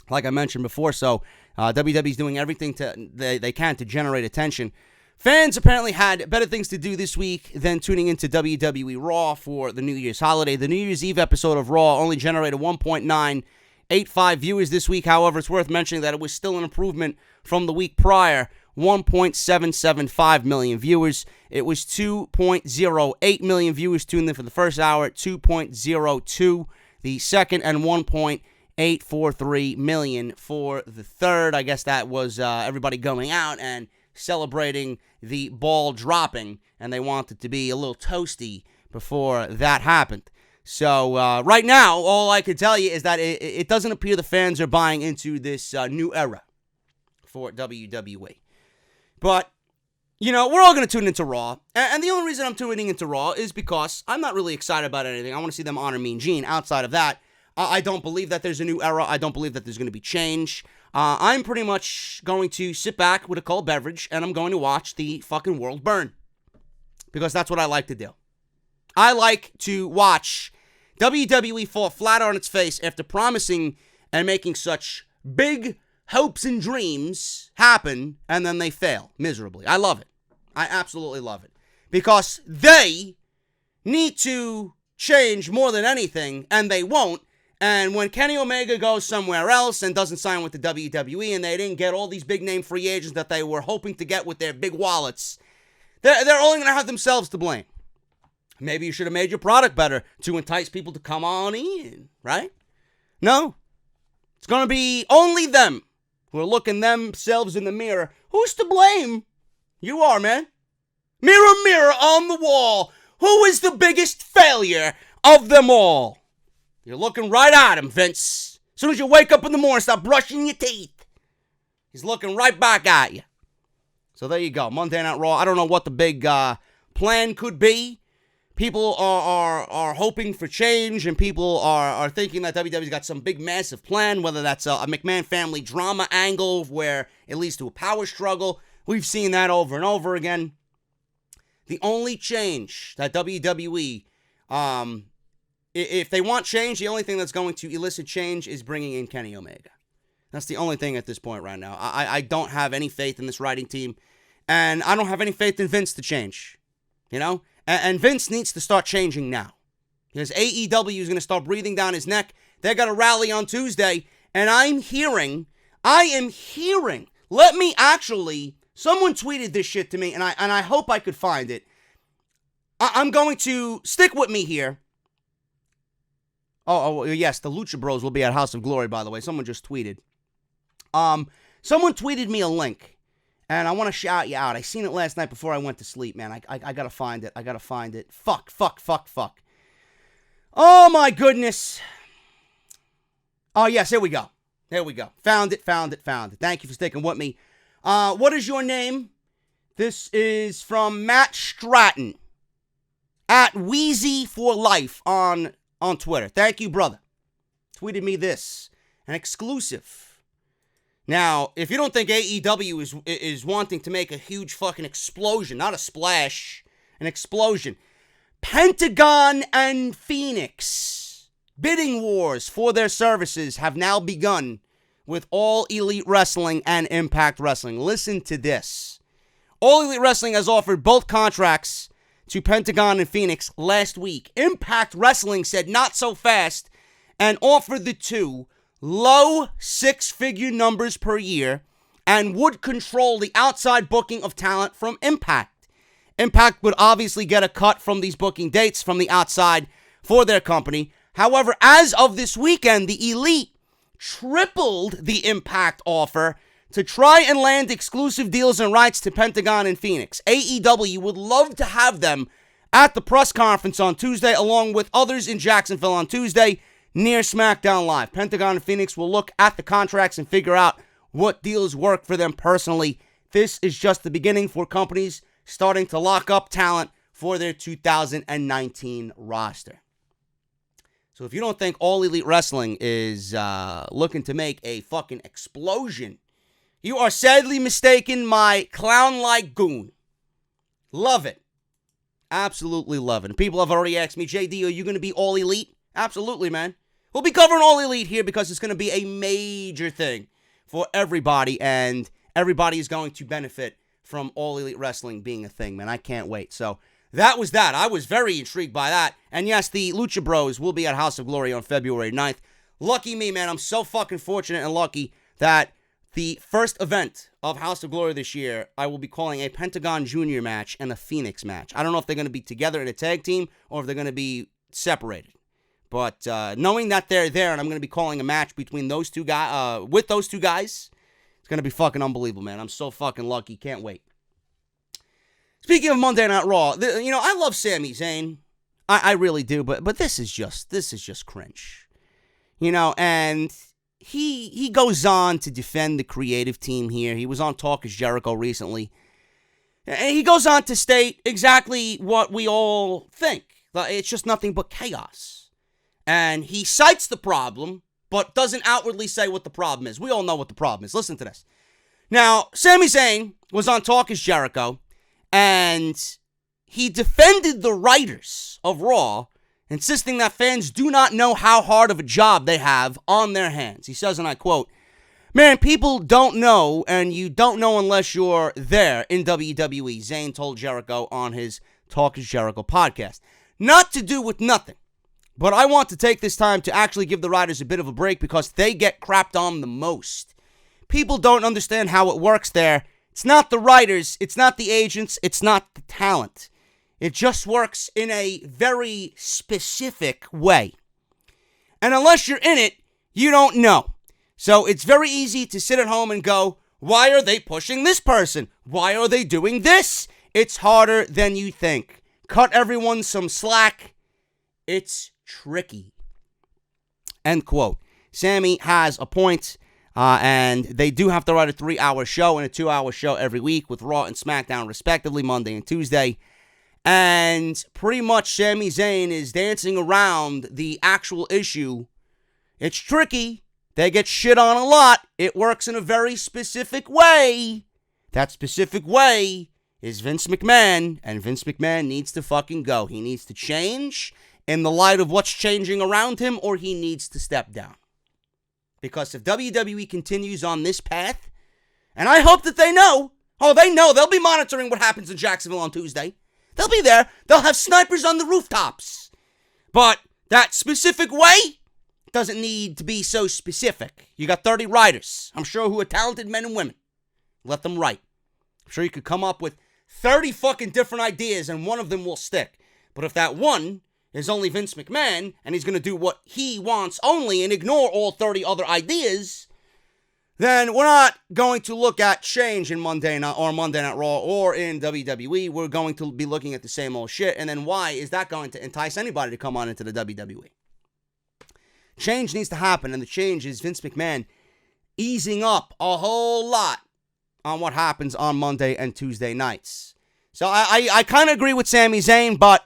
like I mentioned before. So WWE's doing everything they can to generate attention. Fans apparently had better things to do this week than tuning into WWE Raw for the New Year's holiday. The New Year's Eve episode of Raw only generated 1.985 viewers this week. However, it's worth mentioning that it was still an improvement from the week prior, 1.775 million viewers. It was 2.08 million viewers tuned in for the first hour, 2.02 the second, and 1.843 million for the third. I guess that was everybody going out and celebrating the ball dropping, and they want it to be a little toasty before that happened. So right now, all I can tell you is that it doesn't appear the fans are buying into this new era for WWE. But, you know, we're all going to tune into Raw. And the only reason I'm tuning into Raw is because I'm not really excited about anything. I want to see them honor Mean Gene. Outside of that, I don't believe that there's a new era. I don't believe that there's going to be change. I'm pretty much going to sit back with a cold beverage and I'm going to watch the fucking world burn. Because that's what I like to do. I like to watch WWE fall flat on its face after promising and making such big hopes and dreams happen, and then they fail miserably. I love it. I absolutely love it. Because they need to change more than anything, and they won't. And when Kenny Omega goes somewhere else and doesn't sign with the WWE, and they didn't get all these big-name free agents that they were hoping to get with their big wallets, they're only going to have themselves to blame. Maybe you should have made your product better to entice people to come on in, right? No. It's going to be only them who are looking themselves in the mirror. Who's to blame? You are, man. Mirror, mirror on the wall. Who is the biggest failure of them all? You're looking right at him, Vince. As soon as you wake up in the morning, stop brushing your teeth. He's looking right back at you. So there you go. Monday Night Raw. I don't know what the big plan could be. People are hoping for change, and people are thinking that WWE's got some big, massive plan, whether that's a McMahon family drama angle where it leads to a power struggle. We've seen that over and over again. The only change that WWE, if they want change, the only thing that's going to elicit change is bringing in Kenny Omega. That's the only thing at this point right now. I don't have any faith in this writing team, and I don't have any faith in Vince to change, you know? And Vince needs to start changing now. Because AEW is going to start breathing down his neck. They're going to rally on Tuesday. And I am hearing, let me actually, someone tweeted this shit to me, and I hope I could find it. I'm going to, stick with me here. Oh, yes, the Lucha Bros will be at House of Glory, by the way. Someone just tweeted. Someone tweeted me a link. And I want to shout you out. I seen it last night before I went to sleep, man. I got to find it. Fuck. Oh, my goodness. Oh, yes, here we go. Found it. Thank you for sticking with me. What is your name? This is from Matt Stratton at Wheezy for Life on Twitter. Thank you, brother. Tweeted me this. An exclusive. Now, if you don't think AEW is wanting to make a huge fucking explosion, not a splash, an explosion, Pentagon and Phoenix bidding wars for their services have now begun with All Elite Wrestling and Impact Wrestling. Listen to this. All Elite Wrestling has offered both contracts to Pentagon and Phoenix last week. Impact Wrestling said not so fast and offered the two low six-figure numbers per year and would control the outside booking of talent from Impact. Impact would obviously get a cut from these booking dates from the outside for their company. However, as of this weekend, the Elite tripled the Impact offer to try and land exclusive deals and rights to Pentagon and Phoenix. AEW would love to have them at the press conference on Tuesday, along with others in Jacksonville on Tuesday, near SmackDown Live. Pentagon and Phoenix will look at the contracts and figure out what deals work for them personally. This is just the beginning for companies starting to lock up talent for their 2019 roster. So if you don't think All Elite Wrestling is looking to make a fucking explosion, you are sadly mistaken, my clown-like goon. Love it. Absolutely love it. And people have already asked me, JD, are you going to be All Elite? Absolutely, man. We'll be covering All Elite here because it's going to be a major thing for everybody, and everybody is going to benefit from All Elite Wrestling being a thing, man. I can't wait. So that was that. I was very intrigued by that. And yes, the Lucha Bros will be at House of Glory on February 9th. Lucky me, man. I'm so fucking fortunate and lucky that the first event of House of Glory this year, I will be calling a Pentagon Junior match and a Phoenix match. I don't know if they're going to be together in a tag team or if they're going to be separated. But knowing that they're there and I'm going to be calling a match between those two guys, with those two guys, it's going to be fucking unbelievable, man. I'm so fucking lucky. Can't wait. Speaking of Monday Night Raw, I love Sami Zayn. I really do. But this is just cringe. And he goes on to defend the creative team here. He was on Talk is Jericho recently. And he goes on to state exactly what we all think. It's just nothing but chaos. And he cites the problem, but doesn't outwardly say what the problem is. We all know what the problem is. Listen to this. Now, Sami Zayn was on Talk is Jericho, and he defended the writers of Raw, insisting that fans do not know how hard of a job they have on their hands. He says, and I quote, "Man, people don't know, and you don't know unless you're there in WWE," Zayn told Jericho on his Talk is Jericho podcast. Not to do with nothing, but I want to take this time to actually give the writers a bit of a break because they get crapped on the most. People don't understand how it works there. It's not the writers, it's not the agents, it's not the talent. It just works in a very specific way. And unless you're in it, you don't know. So it's very easy to sit at home and go, why are they pushing this person? Why are they doing this? It's harder than you think. Cut everyone some slack. It's tricky. End quote. Sami has a point, and they do have to write a 3-hour show and a 2-hour show every week with Raw and SmackDown respectively, Monday and Tuesday. And pretty much Sami Zayn is dancing around the actual issue. It's tricky. They get shit on a lot. It works in a very specific way. That specific way is Vince McMahon, and Vince McMahon needs to fucking go. He needs to change in the light of what's changing around him, or he needs to step down. Because if WWE continues on this path, and I hope that they know, they know, they'll be monitoring what happens in Jacksonville on Tuesday. They'll be there. They'll have snipers on the rooftops. But that specific way doesn't need to be so specific. You got 30 writers, I'm sure, who are talented men and women. Let them write. I'm sure you could come up with 30 fucking different ideas and one of them will stick. But if that one is only Vince McMahon and he's going to do what he wants only and ignore all 30 other ideas, then we're not going to look at change in Monday Night Raw or in WWE. We're going to be looking at the same old shit. And then why is that going to entice anybody to come on into the WWE? Change needs to happen, and the change is Vince McMahon easing up a whole lot on what happens on Monday and Tuesday nights. So I kind of agree with Sami Zayn, but,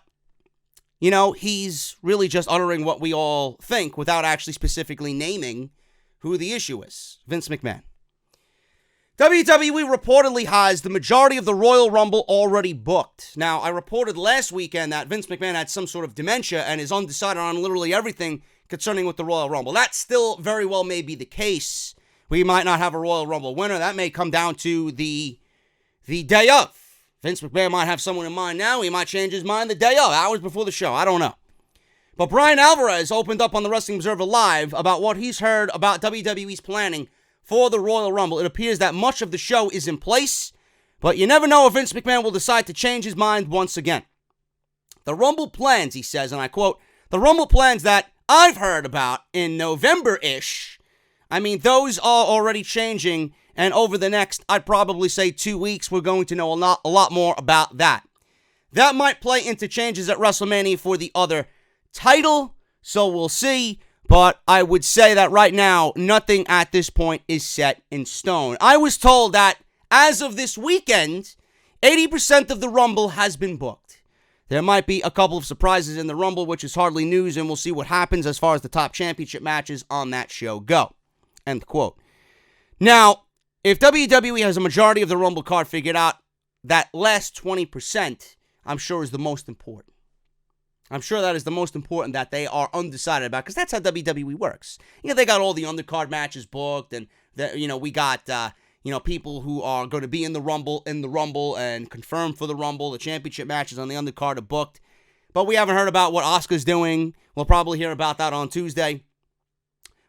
he's really just uttering what we all think without actually specifically naming who the issue is. Vince McMahon. WWE reportedly has the majority of the Royal Rumble already booked. Now, I reported last weekend that Vince McMahon had some sort of dementia and is undecided on literally everything concerning with the Royal Rumble. That still very well may be the case. We might not have a Royal Rumble winner. That may come down to the day of. Vince McMahon might have someone in mind now. He might change his mind the day of, hours before the show. I don't know. But Brian Alvarez opened up on the Wrestling Observer Live about what he's heard about WWE's planning for the Royal Rumble. It appears that much of the show is in place, but you never know if Vince McMahon will decide to change his mind once again. The Rumble plans, he says, and I quote, "The Rumble plans that I've heard about in November-ish, those are already changing, and over the next, I'd probably say 2 weeks, we're going to know a lot more about that. That might play into changes at WrestleMania for the other title, so we'll see, but I would say that right now, nothing at this point is set in stone." I was told that as of this weekend, 80% of the Rumble has been booked. There might be a couple of surprises in the Rumble, which is hardly news, and we'll see what happens as far as the top championship matches on that show go. End quote. Now, if WWE has a majority of the Rumble card figured out, that last 20%, I'm sure is the most important. I'm sure that is the most important that they are undecided about, because that's how WWE works. They got all the undercard matches booked, and we got people who are going to be in the Rumble and confirmed for the Rumble. The championship matches on the undercard are booked, but we haven't heard about what Asuka's doing. We'll probably hear about that on Tuesday.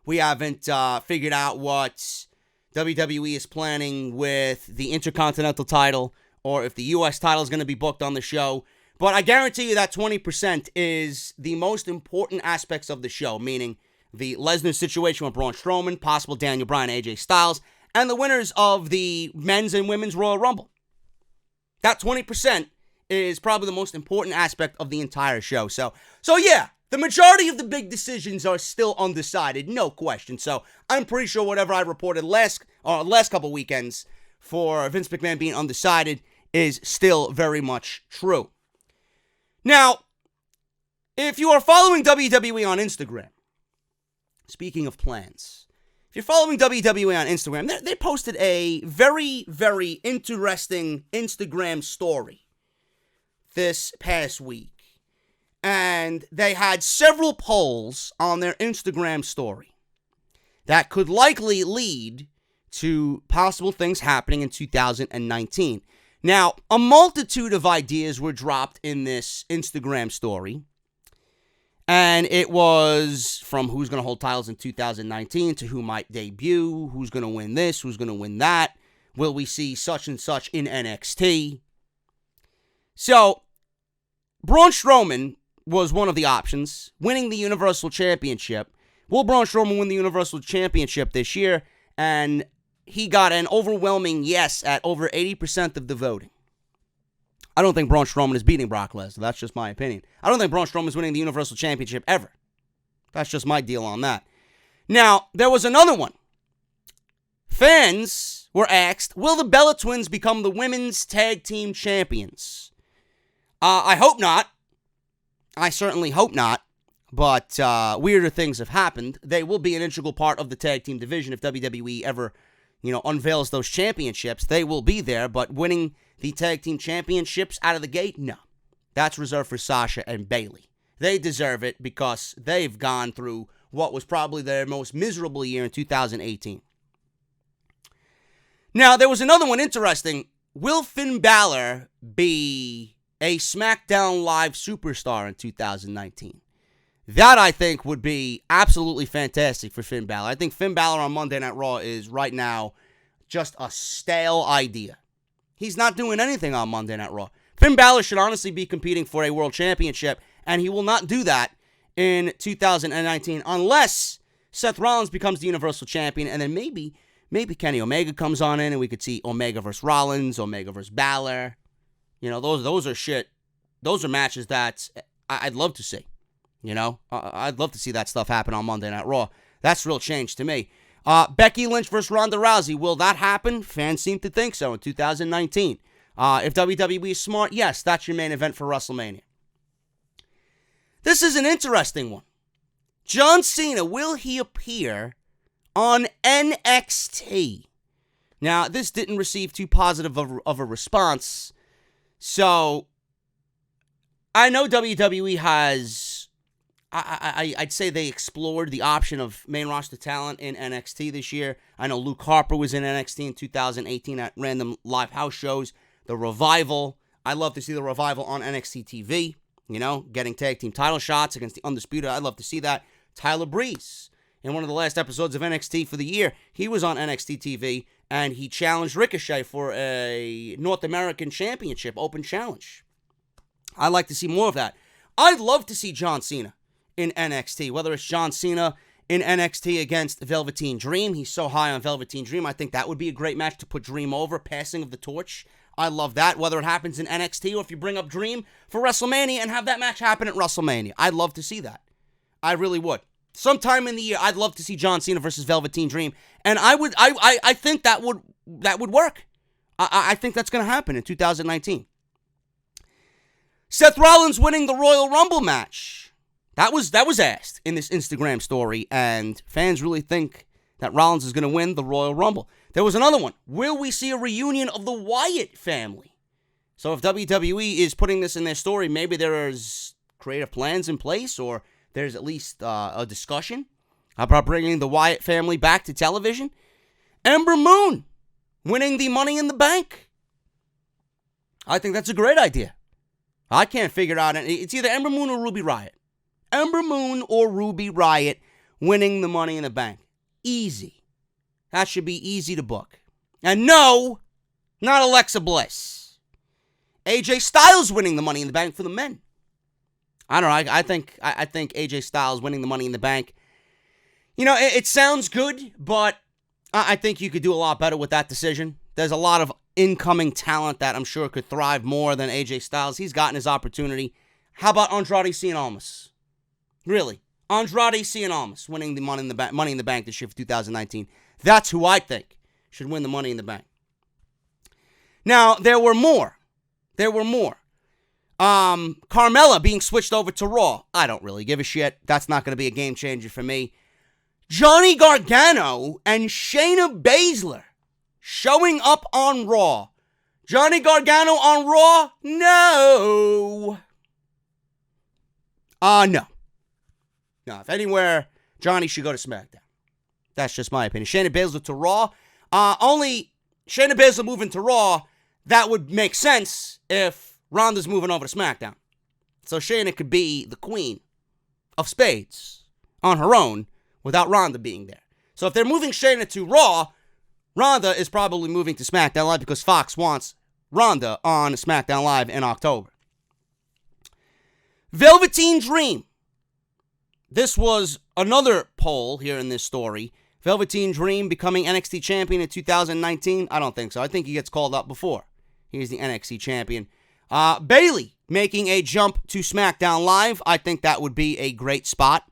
We haven't figured out what WWE is planning with the Intercontinental title, or if the U.S. title is going to be booked on the show. But I guarantee you that 20% is the most important aspects of the show, meaning the Lesnar situation with Braun Strowman, possible Daniel Bryan, AJ Styles, and the winners of the men's and women's Royal Rumble. That 20% is probably the most important aspect of the entire show. So yeah, the majority of the big decisions are still undecided, no question. So I'm pretty sure whatever I reported last couple weekends for Vince McMahon being undecided is still very much true. Now, if you are following WWE on Instagram, speaking of plans, if you're following WWE on Instagram, they posted a very, very interesting Instagram story this past week. And they had several polls on their Instagram story that could likely lead to possible things happening in 2019. Now, a multitude of ideas were dropped in this Instagram story. And it was from who's going to hold titles in 2019 to who might debut, who's going to win this, who's going to win that. Will we see such and such in NXT? So, Braun Strowman was one of the options, winning the Universal Championship. Will Braun Strowman win the Universal Championship this year? And he got an overwhelming yes at over 80% of the voting. I don't think Braun Strowman is beating Brock Lesnar. That's just my opinion. I don't think Braun Strowman is winning the Universal Championship ever. That's just my deal on that. Now, there was another one. Fans were asked, will the Bella Twins become the women's tag team champions? I hope not. I certainly hope not. But weirder things have happened. They will be an integral part of the tag team division if WWE ever, unveils those championships. They will be there, but winning the tag team championships out of the gate, no. That's reserved for Sasha and Bayley. They deserve it because they've gone through what was probably their most miserable year in 2018. Now, there was another one interesting. Will Finn Balor be a SmackDown Live superstar in 2019? That, I think, would be absolutely fantastic for Finn Balor. I think Finn Balor on Monday Night Raw is right now just a stale idea. He's not doing anything on Monday Night Raw. Finn Balor should honestly be competing for a world championship, and he will not do that in 2019 unless Seth Rollins becomes the Universal Champion, and then maybe Kenny Omega comes on in, and we could see Omega versus Rollins, Omega versus Balor. Those are shit. Those are matches that I'd love to see. I'd love to see that stuff happen on Monday Night Raw. That's real change to me. Becky Lynch versus Ronda Rousey. Will that happen? Fans seem to think so in 2019. If WWE is smart, yes, that's your main event for WrestleMania. This is an interesting one. John Cena, will he appear on NXT? Now, this didn't receive too positive of a response. So, I know WWE has, I'd say they explored the option of main roster talent in NXT this year. I know Luke Harper was in NXT in 2018 at random live house shows. The Revival, I love to see the Revival on NXT TV, getting tag team title shots against the Undisputed. I'd love to see that. Tyler Breeze, in one of the last episodes of NXT for the year, he was on NXT TV, and he challenged Ricochet for a North American Championship Open Challenge. I'd like to see more of that. I'd love to see John Cena in NXT, whether it's John Cena in NXT against Velveteen Dream. He's so high on Velveteen Dream. I think that would be a great match to put Dream over, passing of the torch. I love that, whether it happens in NXT or if you bring up Dream for WrestleMania and have that match happen at WrestleMania. I'd love to see that. I really would. Sometime in the year, I'd love to see John Cena versus Velveteen Dream, and I think that would work. I think that's going to happen in 2019. Seth Rollins winning the Royal Rumble match. That was asked in this Instagram story, and fans really think that Rollins is going to win the Royal Rumble. There was another one. Will we see a reunion of the Wyatt family? So if WWE is putting this in their story, maybe there's creative plans in place, or there's at least a discussion about bringing the Wyatt family back to television. Ember Moon winning the Money in the Bank. I think that's a great idea. I can't figure it out. It's either Ember Moon or Ruby Riott. Ember Moon or Ruby Riott winning the Money in the Bank. Easy. That should be easy to book. And no, not Alexa Bliss. AJ Styles winning the Money in the Bank for the men. I don't know. I think AJ Styles winning the Money in the Bank. It sounds good, but I think you could do a lot better with that decision. There's a lot of incoming talent that I'm sure could thrive more than AJ Styles. He's gotten his opportunity. How about Andrade Cien Almas? Really, Andrade Cien Almas winning the Money in the Bank this year for 2019. That's who I think should win the Money in the Bank. Now, there were more. Carmella being switched over to Raw. I don't really give a shit. That's not going to be a game changer for me. Johnny Gargano and Shayna Baszler showing up on Raw. Johnny Gargano on Raw? No. No. No, if anywhere, Johnny should go to SmackDown. That's just my opinion. Shayna Baszler to Raw. Only Shayna Baszler moving to Raw, that would make sense if Ronda's moving over to SmackDown. So Shayna could be the queen of spades on her own without Ronda being there. So if they're moving Shayna to Raw, Ronda is probably moving to SmackDown Live because Fox wants Ronda on SmackDown Live in October. Velveteen Dream. This was another poll here in this story. Velveteen Dream becoming NXT champion in 2019? I don't think so. I think he gets called up before. He's the NXT champion. Bayley making a jump to SmackDown Live. I think that would be a great spot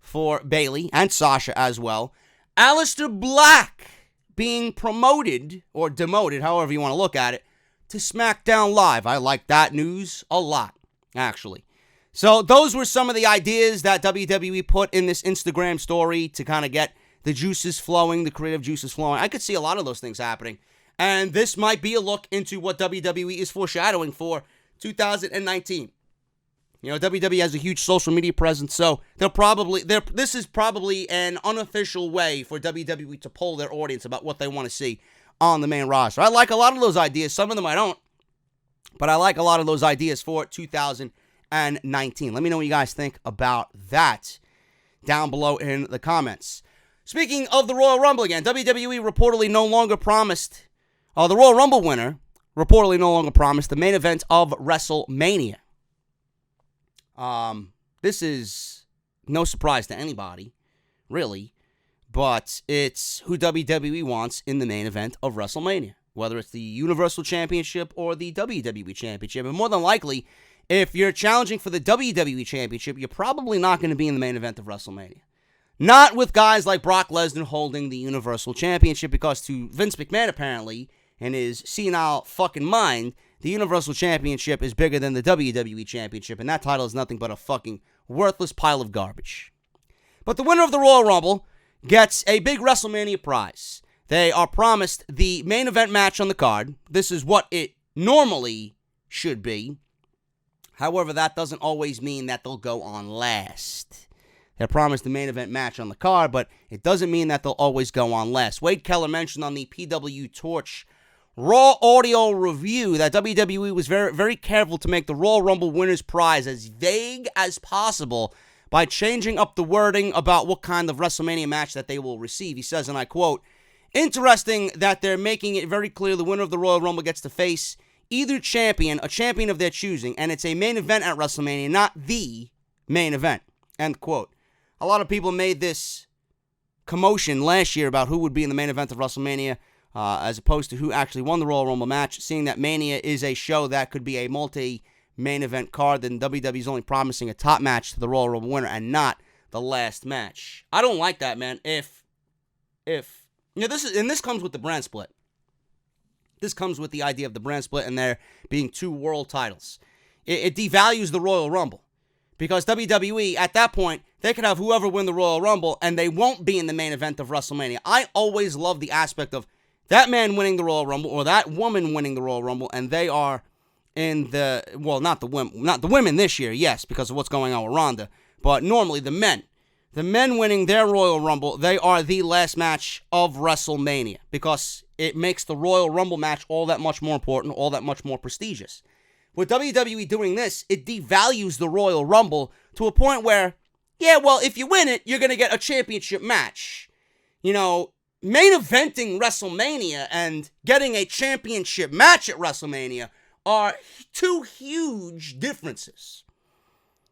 for Bayley and Sasha as well. Aleister Black being promoted or demoted, however you want to look at it, to SmackDown Live. I like that news a lot, actually. So those were some of the ideas that WWE put in this Instagram story to kind of get the juices flowing, the creative juices flowing. I could see a lot of those things happening. And this might be a look into what WWE is foreshadowing for 2019. You know, WWE has a huge social media presence, so this is probably an unofficial way for WWE to poll their audience about what they want to see on the main roster. I like a lot of those ideas. Some of them I don't, but I like a lot of those ideas for 2019. Let me know what you guys think about that down below in the comments. Speaking of the Royal Rumble again, WWE reportedly no longer promised, the Royal Rumble winner reportedly no longer promised the main event of WrestleMania. This is no surprise to anybody, really, but it's who WWE wants in the main event of WrestleMania, whether it's the Universal Championship or the WWE Championship. And more than likely, if you're challenging for the WWE Championship, you're probably not going to be in the main event of WrestleMania. Not with guys like Brock Lesnar holding the Universal Championship, because to Vince McMahon, apparently, in his senile fucking mind, the Universal Championship is bigger than the WWE Championship, and that title is nothing but a fucking worthless pile of garbage. But the winner of the Royal Rumble gets a big WrestleMania prize. They are promised the main event match on the card. This is what it normally should be. However, that doesn't always mean that they'll go on last. They're promised the main event match on the card, but it doesn't mean that they'll always go on last. Wade Keller mentioned on the PW Torch Raw audio review that WWE was very, very careful to make the Royal Rumble winner's prize as vague as possible by changing up the wording about what kind of WrestleMania match that they will receive. He says, and I quote, "Interesting that they're making it very clear the winner of the Royal Rumble gets to face either champion, a champion of their choosing, and it's a main event at WrestleMania, not the main event." End quote. A lot of people made this commotion last year about who would be in the main event of WrestleMania, as opposed to who actually won the Royal Rumble match. Seeing that Mania is a show that could be a multi-main event card, then WWE's only promising a top match to the Royal Rumble winner and not the last match. I don't like that, man. If you know, this comes with the brand split. This comes with the idea of the brand split and there being two world titles. It devalues the Royal Rumble. Because WWE, at that point, they could have whoever win the Royal Rumble, and they won't be in the main event of WrestleMania. I always love the aspect of that man winning the Royal Rumble, or that woman winning the Royal Rumble, and they are in the, well, not the women this year, yes, because of what's going on with Ronda, but normally the men. The men winning their Royal Rumble, they are the last match of WrestleMania, because it makes the Royal Rumble match all that much more important, all that much more prestigious. With WWE doing this, it devalues the Royal Rumble to a point where, yeah, well, if you win it, you're going to get a championship match. You know, main eventing WrestleMania and getting a championship match at WrestleMania are two huge differences.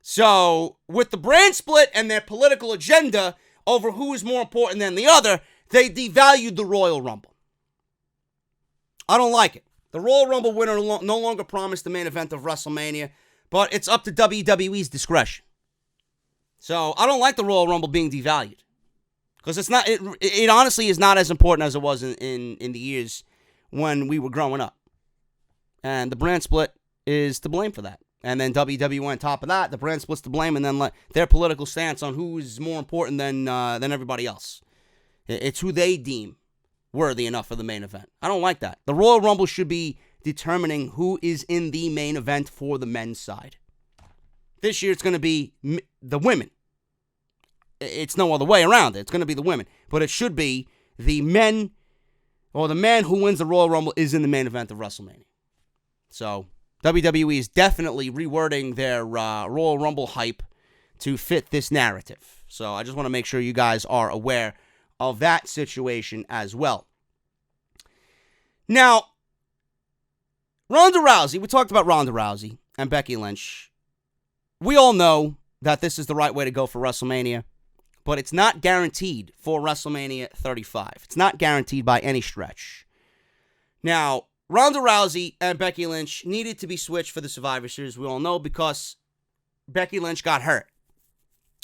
So, with the brand split and their political agenda over who is more important than the other, they devalued the Royal Rumble. I don't like it. The Royal Rumble winner no longer promised the main event of WrestleMania, but it's up to WWE's discretion. So I don't like the Royal Rumble being devalued. Because it's not. It honestly is not as important as it was in the years when we were growing up. And the brand split is to blame for that. And then WWE went on top of that. The brand split's to blame, and then their political stance on who is more important than everybody else. It's who they deem worthy enough for the main event. I don't like that. The Royal Rumble should be determining who is in the main event for the men's side. This year it's going to be the women. It's no other way around it. It's going to be the women. But it should be the men, or the man who wins the Royal Rumble is in the main event of WrestleMania. So WWE is definitely rewording their Royal Rumble hype to fit this narrative. So I just want to make sure you guys are aware of that situation as well. Now, Ronda Rousey, we talked about Ronda Rousey and Becky Lynch. We all know that this is the right way to go for WrestleMania, but it's not guaranteed for WrestleMania 35. It's not guaranteed by any stretch. Now, Ronda Rousey and Becky Lynch needed to be switched for the Survivor Series, we all know, because Becky Lynch got hurt,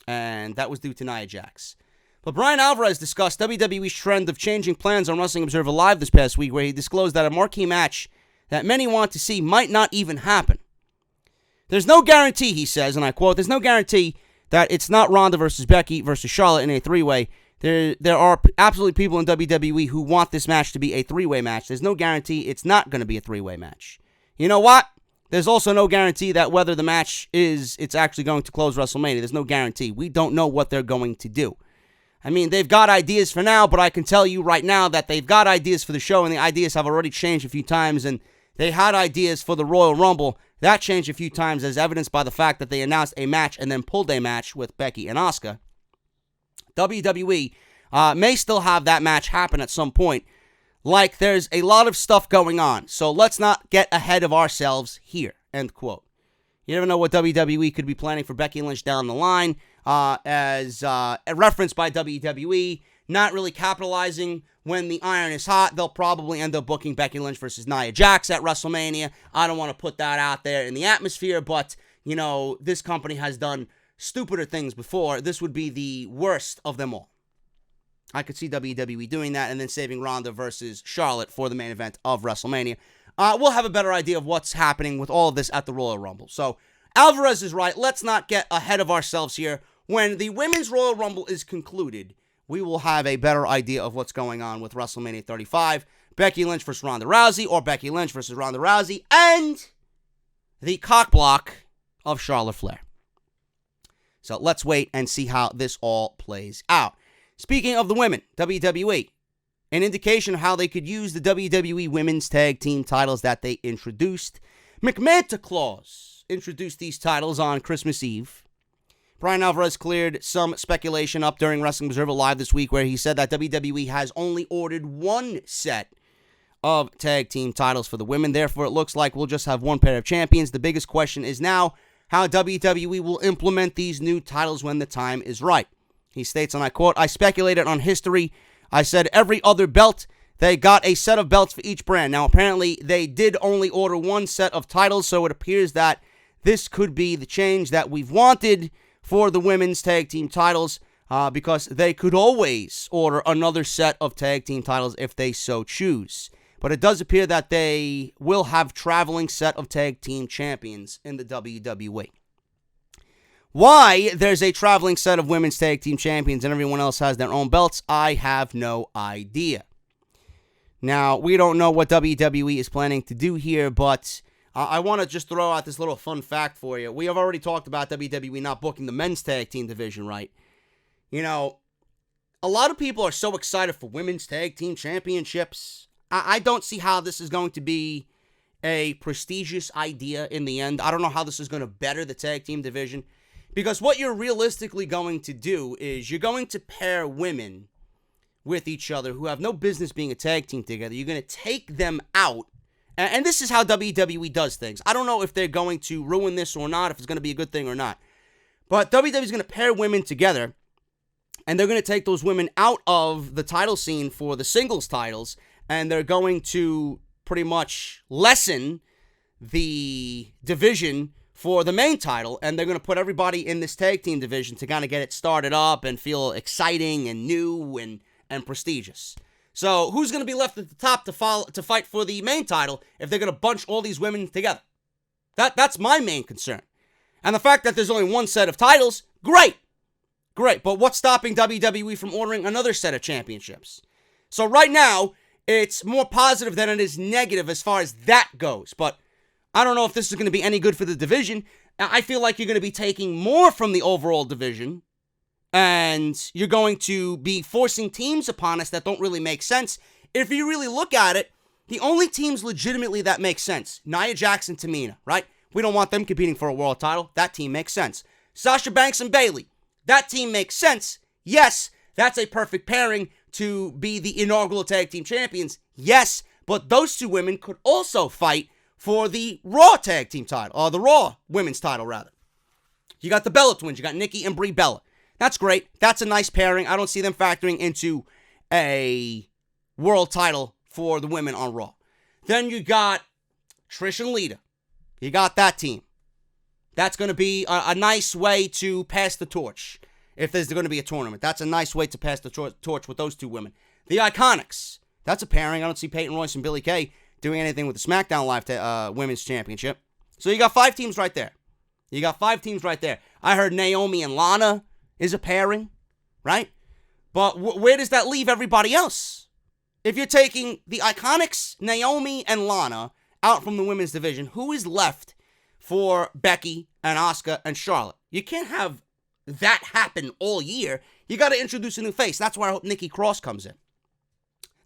and that was due to Nia Jax. But Bryan Alvarez discussed WWE's trend of changing plans on Wrestling Observer Live this past week, where he disclosed that a marquee match that many want to see might not even happen. There's no guarantee, he says, and I quote, there's no guarantee that it's not Ronda versus Becky versus Charlotte in a three-way. There are absolutely people in WWE who want this match to be a three-way match. There's no guarantee it's not going to be a three-way match. You know what? There's also no guarantee that whether the match it's actually going to close WrestleMania. There's no guarantee. We don't know what they're going to do. I mean, they've got ideas for now, but I can tell you right now that they've got ideas for the show, and the ideas have already changed a few times, and they had ideas for the Royal Rumble. That changed a few times, as evidenced by the fact that they announced a match and then pulled a match with Becky and Asuka. WWE may still have that match happen at some point. Like, there's a lot of stuff going on, so let's not get ahead of ourselves here, end quote. You never know what WWE could be planning for Becky Lynch down the line, as referenced by WWE, not really capitalizing when the iron is hot. They'll probably end up booking Becky Lynch versus Nia Jax at WrestleMania. I don't want to put that out there in the atmosphere, but, you know, this company has done stupider things before. This would be the worst of them all. I could see WWE doing that and then saving Ronda versus Charlotte for the main event of WrestleMania. We'll have a better idea of what's happening with all of this at the Royal Rumble. So, Alvarez is right. Let's not get ahead of ourselves here. When the Women's Royal Rumble is concluded, we will have a better idea of what's going on with WrestleMania 35, Becky Lynch versus Ronda Rousey, or Becky Lynch versus Ronda Rousey, and the cockblock of Charlotte Flair. So let's wait and see how this all plays out. Speaking of the women, WWE, an indication of how they could use the WWE Women's Tag Team titles that they introduced. McMahon Claus introduced these titles on Christmas Eve. Bryan Alvarez cleared some speculation up during Wrestling Observer Live this week, where he said that WWE has only ordered one set of tag team titles for the women. Therefore, it looks like we'll just have one pair of champions. The biggest question is now how WWE will implement these new titles when the time is right. He states, and I quote, "I speculated on history. I said every other belt, they got a set of belts for each brand. Now, apparently, they did only order one set of titles, so it appears that this could be the change that we've wanted for the women's tag team titles, because they could always order another set of tag team titles if they so choose. But it does appear that they will have traveling set of tag team champions in the WWE. Why there's a traveling set of women's tag team champions and everyone else has their own belts, I have no idea. Now, we don't know what WWE is planning to do here, but I want to just throw out this little fun fact for you. We have already talked about WWE not booking the men's tag team division, right? You know, a lot of people are so excited for women's tag team championships. I don't see how this is going to be a prestigious idea in the end. I don't know how this is going to better the tag team division. Because what you're realistically going to do is you're going to pair women with each other who have no business being a tag team together. You're going to take them out. And this is how WWE does things. I don't know if they're going to ruin this or not, if it's going to be a good thing or not. But WWE is going to pair women together, and they're going to take those women out of the title scene for the singles titles, and they're going to pretty much lessen the division for the main title, and they're going to put everybody in this tag team division to kind of get it started up and feel exciting and new and prestigious. So who's going to be left at the top to fight for the main title if they're going to bunch all these women together? That's my main concern. And the fact that there's only one set of titles, great. But what's stopping WWE from ordering another set of championships? So right now, it's more positive than it is negative as far as that goes. But I don't know if this is going to be any good for the division. I feel like you're going to be taking more from the overall division, and you're going to be forcing teams upon us that don't really make sense. If you really look at it, the only teams legitimately that make sense, Nia Jax and Tamina, right? We don't want them competing for a world title. That team makes sense. Sasha Banks and Bayley, that team makes sense. Yes, that's a perfect pairing to be the inaugural tag team champions. Yes, but those two women could also fight for the Raw tag team title, or the Raw women's title, rather. You got the Bella twins. You got Nikki and Brie Bella. That's great. That's a nice pairing. I don't see them factoring into a world title for the women on Raw. Then you got Trish and Lita. You got that team. That's going to be a nice way to pass the torch if there's going to be a tournament. That's a nice way to pass the torch with those two women. The Iconics. That's a pairing. I don't see Peyton Royce and Billie Kay doing anything with the SmackDown Live Women's Championship. So you got 5 teams right there. I heard Naomi and Lana is a pairing, right? But where does that leave everybody else? If you're taking the Iconics, Naomi, and Lana out from the women's division, who is left for Becky and Asuka and Charlotte? You can't have that happen all year. You got to introduce a new face. That's where I hope Nikki Cross comes in.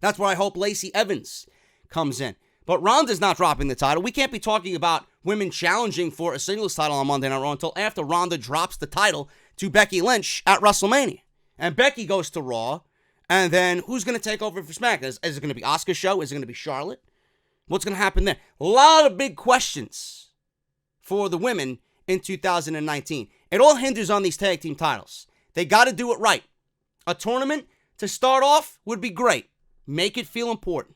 That's where I hope Lacey Evans comes in. But Ronda's not dropping the title. We can't be talking about women challenging for a singles title on Monday Night Raw until after Ronda drops the title to Becky Lynch at WrestleMania. And Becky goes to Raw. And then who's going to take over for SmackDown? Is it going to be Asuka's show? Is it going to be Charlotte? What's going to happen there? A lot of big questions for the women in 2019. It all hinders on these tag team titles. They got to do it right. A tournament to start off would be great. Make it feel important.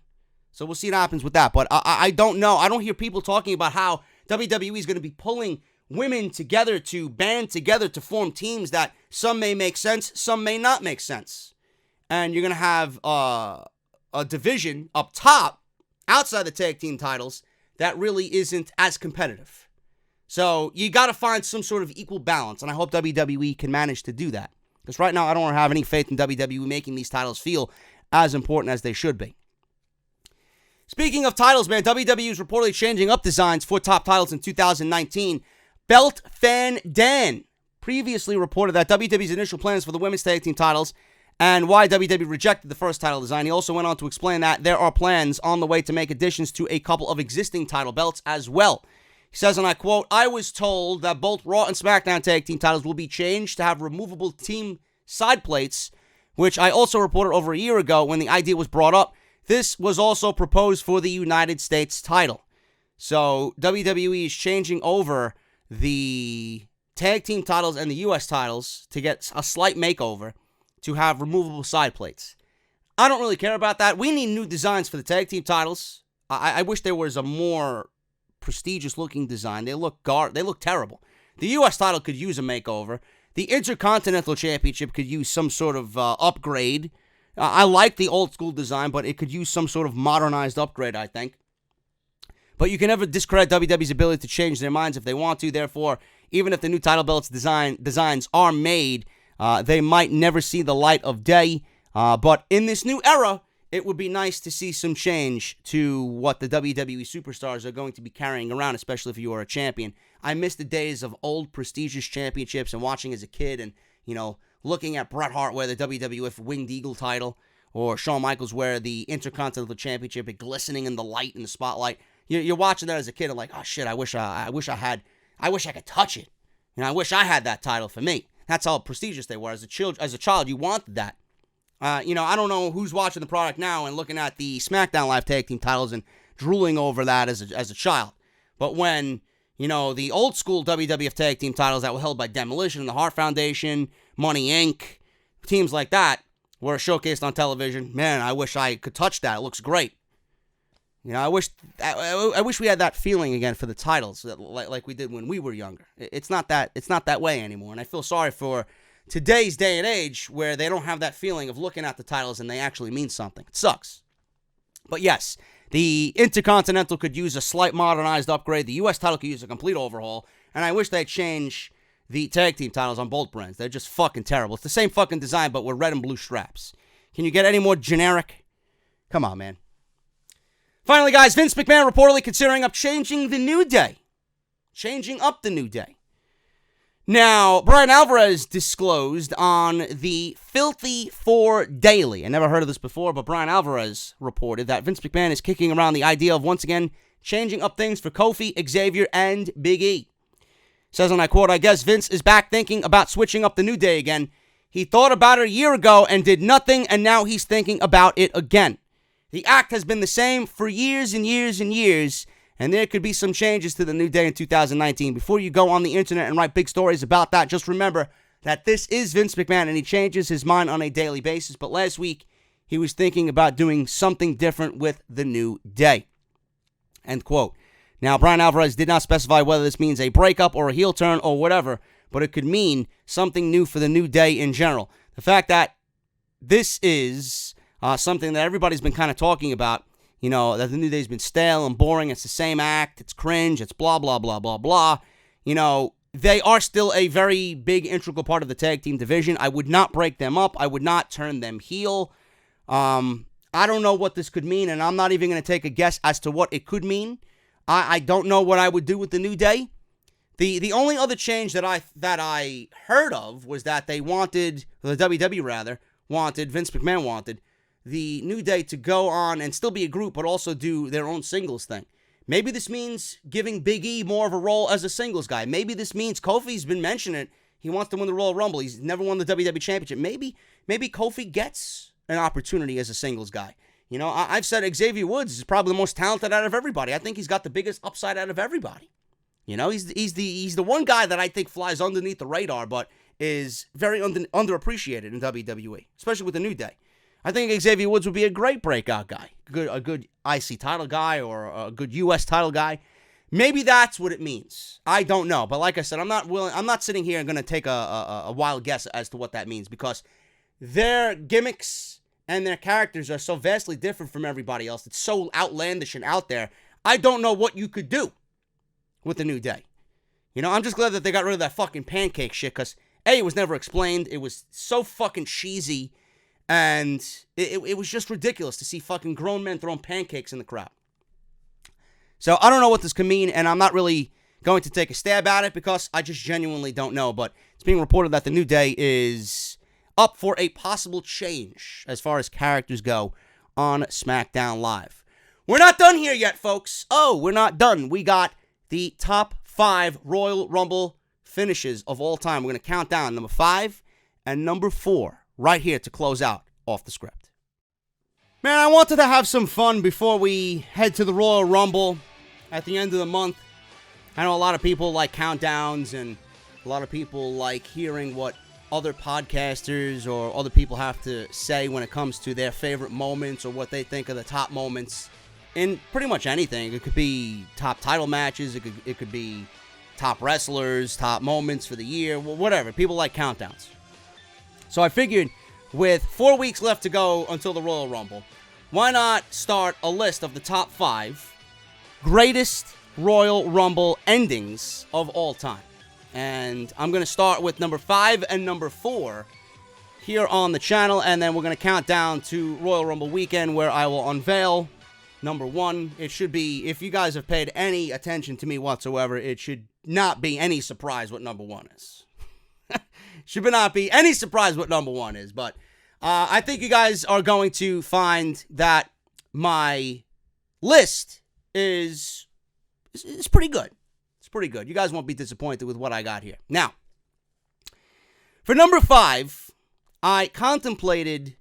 So we'll see what happens with that. But I don't know. I don't hear people talking about how WWE is going to be pulling women together to band together to form teams that some may make sense, some may not make sense. And you're going to have a division up top, outside the tag team titles, that really isn't as competitive. So you got to find some sort of equal balance, and I hope WWE can manage to do that. Because right now, I don't have any faith in WWE making these titles feel as important as they should be. Speaking of titles, man, WWE is reportedly changing up designs for top titles in 2019. Belt Fan Dan previously reported that WWE's initial plans for the women's tag team titles and why WWE rejected the first title design. He also went on to explain that there are plans on the way to make additions to a couple of existing title belts as well. He says, and I quote, "I was told that both Raw and SmackDown tag team titles will be changed to have removable team side plates, which I also reported over a year ago when the idea was brought up. This was also proposed for the United States title." So WWE is changing over the tag team titles and the U.S. titles to get a slight makeover to have removable side plates. I don't really care about that. We need new designs for the tag team titles. I wish there was a more prestigious looking design. They look terrible. The U.S. title could use a makeover. The Intercontinental Championship could use some sort of upgrade. I like the old school design, but it could use some sort of modernized upgrade, I think. But you can never discredit WWE's ability to change their minds if they want to. Therefore, even if the new title belts designs are made, they might never see the light of day. But in this new era, it would be nice to see some change to what the WWE superstars are going to be carrying around, especially if you are a champion. I miss the days of old prestigious championships and watching as a kid and, looking at Bret Hart wear the WWF Winged Eagle title, or Shawn Michaels wear the Intercontinental Championship, it glistening in the light in the spotlight. You're watching that as a kid and like, oh shit, I wish I could touch it. I wish I had that title for me. That's how prestigious they were. As a child, you wanted that. I don't know who's watching the product now and looking at the SmackDown Live Tag Team titles and drooling over that as a child. But when, the old school WWF Tag Team titles that were held by Demolition, the Hart Foundation, Money Inc., teams like that were showcased on television, man, I wish I could touch that. It looks great. You know, I wish we had that feeling again for the titles, like we did when we were younger. It's not that way anymore, and I feel sorry for today's day and age where they don't have that feeling of looking at the titles and they actually mean something. It sucks. But yes, the Intercontinental could use a slight modernized upgrade. The U.S. title could use a complete overhaul, and I wish they'd change the tag team titles on both brands. They're just fucking terrible. It's the same fucking design, but with red and blue straps. Can you get any more generic? Come on, man. Finally, guys, Vince McMahon reportedly considering changing the New Day. Changing up the New Day. Now, Brian Alvarez disclosed on the Filthy 4 Daily. I never heard of this before, but Brian Alvarez reported that Vince McMahon is kicking around the idea of once again changing up things for Kofi, Xavier, and Big E. Says, and I quote, I guess Vince is back thinking about switching up the New Day again. He thought about it a year ago and did nothing, and now he's thinking about it again. The act has been the same for years and years and years, and there could be some changes to the New Day in 2019. Before you go on the internet and write big stories about that, just remember that this is Vince McMahon, and he changes his mind on a daily basis. But last week, he was thinking about doing something different with the New Day. End quote. Now, Brian Alvarez did not specify whether this means a breakup or a heel turn or whatever, but it could mean something new for the New Day in general. The fact that this is something that everybody's been kind of talking about, you know, that the New Day's been stale and boring, it's the same act, it's cringe, it's blah, blah, blah, blah, blah. You know, they are still a very big, integral part of the tag team division. I would not break them up. I would not turn them heel. I don't know what this could mean, and I'm not even going to take a guess as to what it could mean. I don't know what I would do with the New Day. The only other change that I heard of was that they wanted, the WWE rather, Vince McMahon wanted, the New Day to go on and still be a group, but also do their own singles thing. Maybe this means giving Big E more of a role as a singles guy. Maybe this means Kofi's been mentioning it. He wants to win the Royal Rumble. He's never won the WWE Championship. Maybe Kofi gets an opportunity as a singles guy. You know, I've said Xavier Woods is probably the most talented out of everybody. I think he's got the biggest upside out of everybody. You know, he's the one guy that I think flies underneath the radar, but is very underappreciated in WWE, especially with the New Day. I think Xavier Woods would be a great breakout guy, a good IC title guy or a good US title guy. Maybe that's what it means. I don't know, but like I said, I'm not sitting here and going to take a wild guess as to what that means because their gimmicks and their characters are so vastly different from everybody else. It's so outlandish and out there. I don't know what you could do with the New Day. You know, I'm just glad that they got rid of that fucking pancake shit because, A, it was never explained. It was so fucking cheesy. And it was just ridiculous to see fucking grown men throwing pancakes in the crowd. So I don't know what this could mean, and I'm not really going to take a stab at it because I just genuinely don't know. But it's being reported that the New Day is up for a possible change as far as characters go on SmackDown Live. We're not done here yet, folks. Oh, we're not done. We got the top 5 Royal Rumble finishes of all time. We're going to count down number 5 and number 4. Right here to close out Off the Script. Man, I wanted to have some fun before we head to the Royal Rumble at the end of the month. I know a lot of people like countdowns and a lot of people like hearing what other podcasters or other people have to say when it comes to their favorite moments or what they think are the top moments in pretty much anything. It could be top title matches, it could be top wrestlers, top moments for the year, whatever. People like countdowns. So I figured with 4 weeks left to go until the Royal Rumble, why not start a list of the top 5 greatest Royal Rumble endings of all time. And I'm going to start with number 5 and number 4 here on the channel, and then we're going to count down to Royal Rumble weekend where I will unveil number 1. It should be, if you guys have paid any attention to me whatsoever, it should not be any surprise what number 1 is. Should not be any surprise what number 1 is, but I think you guys are going to find that my list is pretty good. It's pretty good. You guys won't be disappointed with what I got here. Now, for number 5, I contemplated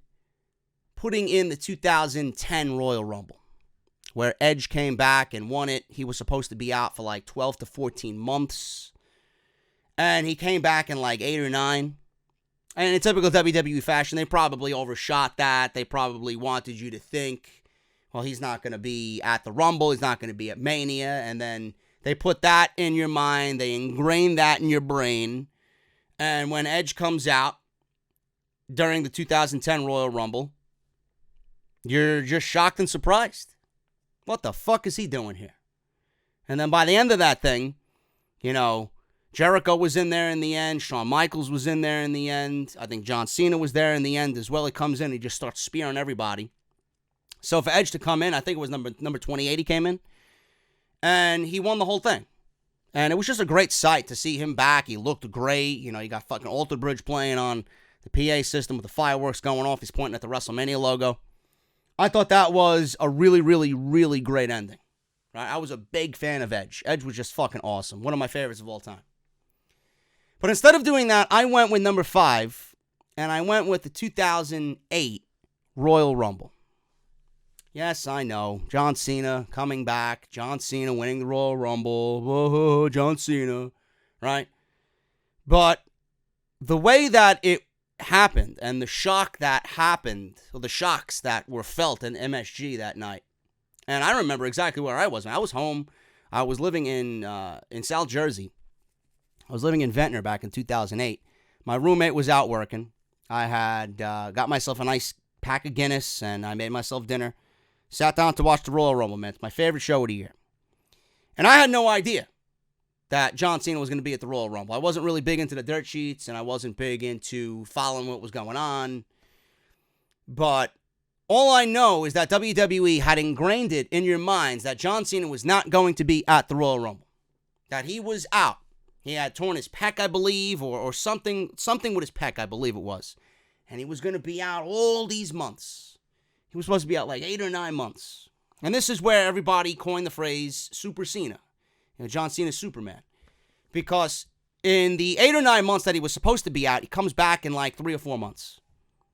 putting in the 2010 Royal Rumble, where Edge came back and won it. He was supposed to be out for like 12 to 14 months. And he came back in like 8 or 9. And in typical WWE fashion, they probably overshot that. They probably wanted you to think well, he's not going to be at the Rumble, he's not going to be at Mania, and then they put that in your mind, they ingrain that in your brain, and when Edge comes out during the 2010 Royal Rumble, you're just shocked and surprised. What the fuck is he doing here? And then by the end of that thing, you know, Jericho was in there in the end. Shawn Michaels was in there in the end. I think John Cena was there in the end as well. He comes in, he just starts spearing everybody. So for Edge to come in, I think it was number 28 he came in. And he won the whole thing. And it was just a great sight to see him back. He looked great. You know, you got fucking Alter Bridge playing on the PA system with the fireworks going off. He's pointing at the WrestleMania logo. I thought that was a really, really, really great ending. Right? I was a big fan of Edge. Edge was just fucking awesome. One of my favorites of all time. But instead of doing that, I went with number 5, and I went with the 2008 Royal Rumble. Yes, I know. John Cena coming back. John Cena winning the Royal Rumble. Whoa, John Cena. Right? But the way that it happened and the shock that happened, or the shocks that were felt in MSG that night. And I remember exactly where I was. I was home. I was living in South Jersey. I was living in Ventnor back in 2008. My roommate was out working. I had got myself a nice pack of Guinness, and I made myself dinner. Sat down to watch the Royal Rumble, man. It's my favorite show of the year. And I had no idea that John Cena was going to be at the Royal Rumble. I wasn't really big into the dirt sheets, and I wasn't big into following what was going on. But all I know is that WWE had ingrained it in your minds that John Cena was not going to be at the Royal Rumble. That he was out. He had torn his pec, I believe, or something with his pec, I believe it was. And he was going to be out all these months. He was supposed to be out like 8 or 9 months. And this is where everybody coined the phrase Super Cena. You know, John Cena's Superman. Because in the 8 or 9 months that he was supposed to be out, he comes back in like 3 or 4 months.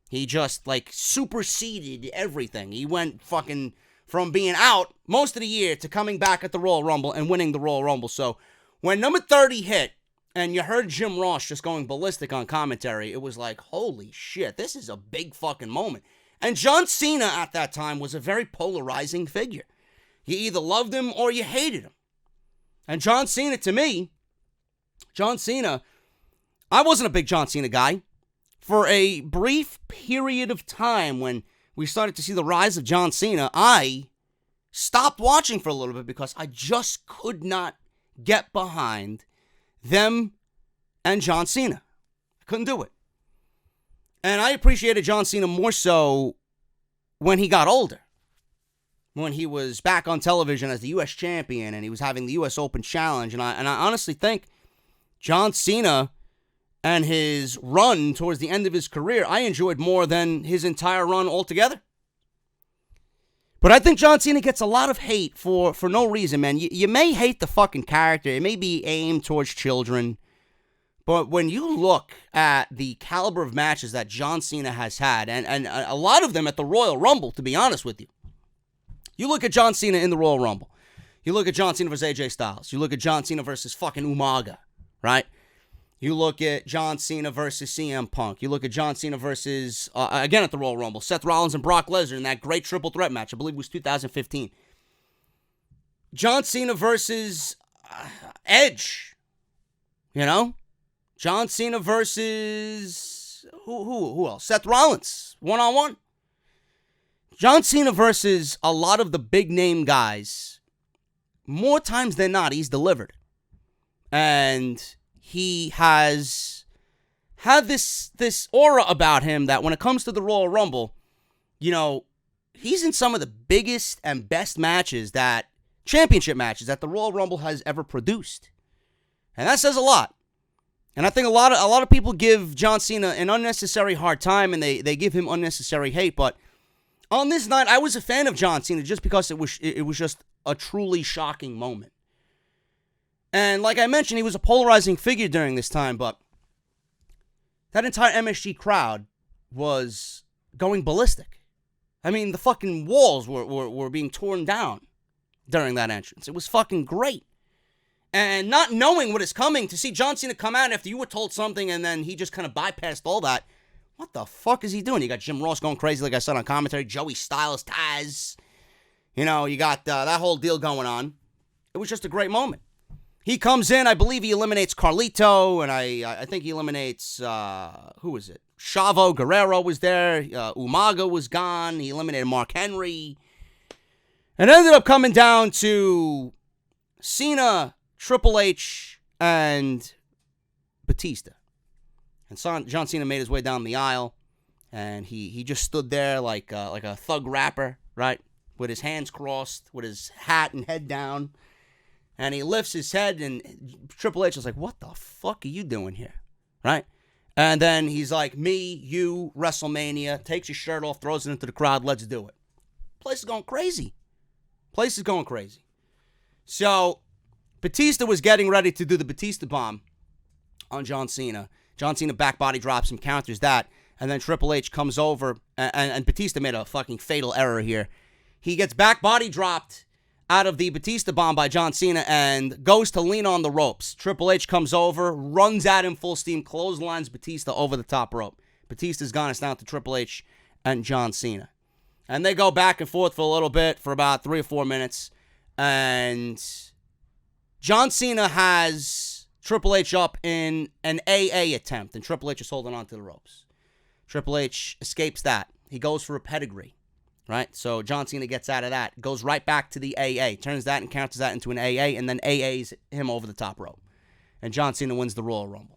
He just like superseded everything. He went fucking from being out most of the year to coming back at the Royal Rumble and winning the Royal Rumble. So when number 30 hit and you heard Jim Ross just going ballistic on commentary, it was like, holy shit, this is a big fucking moment. And John Cena at that time was a very polarizing figure. You either loved him or you hated him. And John Cena, to me, I wasn't a big John Cena guy. For a brief period of time when we started to see the rise of John Cena, I stopped watching for a little bit because I just could not get behind them and John Cena. I couldn't do it. And I appreciated John Cena more so when he got older. When he was back on television as the U.S. champion and he was having the U.S. Open Challenge. And I honestly think John Cena and his run towards the end of his career, I enjoyed more than his entire run altogether. But I think John Cena gets a lot of hate for no reason, man. You may hate the fucking character. It may be aimed towards children. But when you look at the caliber of matches that John Cena has had, and a lot of them at the Royal Rumble, to be honest with you. You look at John Cena in the Royal Rumble. You look at John Cena versus AJ Styles. You look at John Cena versus fucking Umaga, right? You look at John Cena versus CM Punk. You look at John Cena versus, again at the Royal Rumble, Seth Rollins and Brock Lesnar in that great triple threat match. I believe it was 2015. John Cena versus Edge. You know? John Cena versus who else? Seth Rollins, one-on-one. John Cena versus a lot of the big name guys. More times than not, he's delivered. And he has had this aura about him that when it comes to the Royal Rumble, you know, he's in some of the biggest and best matches, championship matches that the Royal Rumble has ever produced. And that says a lot. And I think a lot of people give John Cena an unnecessary hard time, and they give him unnecessary hate. But on this night, I was a fan of John Cena just because it was just a truly shocking moment. And like I mentioned, he was a polarizing figure during this time, but that entire MSG crowd was going ballistic. I mean, the fucking walls were being torn down during that entrance. It was fucking great. And not knowing what is coming, to see John Cena come out after you were told something and then he just kind of bypassed all that. What the fuck is he doing? You got Jim Ross going crazy, like I said on commentary. Joey Styles, Taz. You know, you got that whole deal going on. It was just a great moment. He comes in, I believe he eliminates Carlito, and I think he eliminates, who was it? Chavo Guerrero was there. Umaga was gone. He eliminated Mark Henry. And ended up coming down to Cena, Triple H, and Batista. And John Cena made his way down the aisle, and he just stood there like a thug rapper, right? With his hands crossed, with his hat and head down. And he lifts his head, and Triple H is like, what the fuck are you doing here? Right? And then he's like, me, you, WrestleMania, takes his shirt off, throws it into the crowd, let's do it. Place is going crazy. Place is going crazy. So, Batista was getting ready to do the Batista bomb on John Cena. John Cena back body drops him, counters that, and then Triple H comes over, and Batista made a fucking fatal error here. He gets back body dropped out of the Batista bomb by John Cena and goes to lean on the ropes. Triple H comes over, runs at him full steam, clotheslines Batista over the top rope. Batista's gone. It's down to Triple H and John Cena. And they go back and forth for a little bit, for about 3 or 4 minutes. And John Cena has Triple H up in an AA attempt, and Triple H is holding on to the ropes. Triple H escapes that. He goes for a pedigree, right? So John Cena gets out of that, goes right back to the AA, turns that and counters that into an AA, and then AA's him over the top rope. And John Cena wins the Royal Rumble.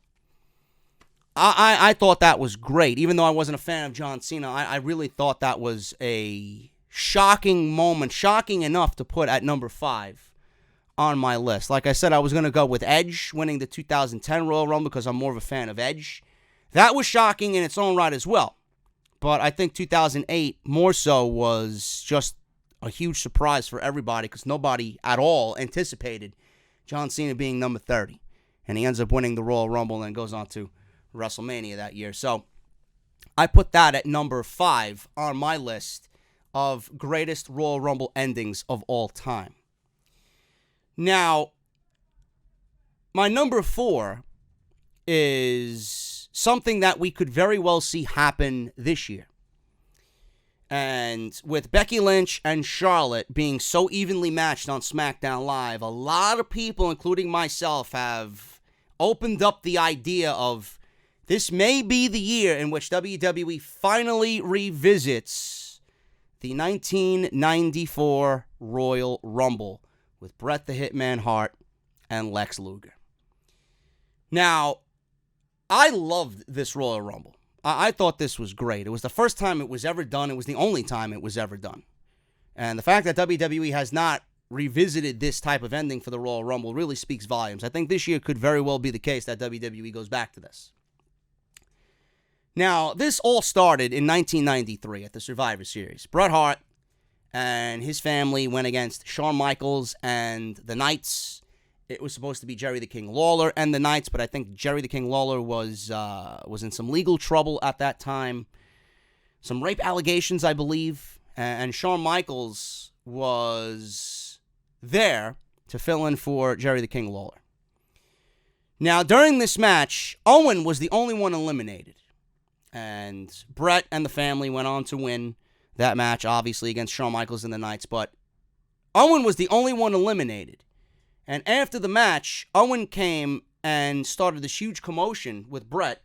I thought that was great. Even though I wasn't a fan of John Cena, I really thought that was a shocking moment, shocking enough to put at number 5 on my list. Like I said, I was going to go with Edge winning the 2010 Royal Rumble because I'm more of a fan of Edge. That was shocking in its own right as well. But I think 2008 more so was just a huge surprise for everybody because nobody at all anticipated John Cena being number 30. And he ends up winning the Royal Rumble and goes on to WrestleMania that year. So I put that at number 5 on my list of greatest Royal Rumble endings of all time. Now, my number 4 is something that we could very well see happen this year. And with Becky Lynch and Charlotte being so evenly matched on SmackDown Live, a lot of people, including myself, have opened up the idea of this may be the year in which WWE finally revisits the 1994 Royal Rumble with Bret the Hitman Hart and Lex Luger. Now, I loved this Royal Rumble. I thought this was great. It was the first time it was ever done. It was the only time it was ever done. And the fact that WWE has not revisited this type of ending for the Royal Rumble really speaks volumes. I think this year could very well be the case that WWE goes back to this. Now, this all started in 1993 at the Survivor Series. Bret Hart and his family went against Shawn Michaels and the Knights. It was supposed to be Jerry the King Lawler and the Knights, but I think Jerry the King Lawler was in some legal trouble at that time. Some rape allegations, I believe. And Shawn Michaels was there to fill in for Jerry the King Lawler. Now, during this match, Owen was the only one eliminated. And Bret and the family went on to win that match, obviously, against Shawn Michaels and the Knights. But Owen was the only one eliminated. And after the match, Owen came and started this huge commotion with Bret.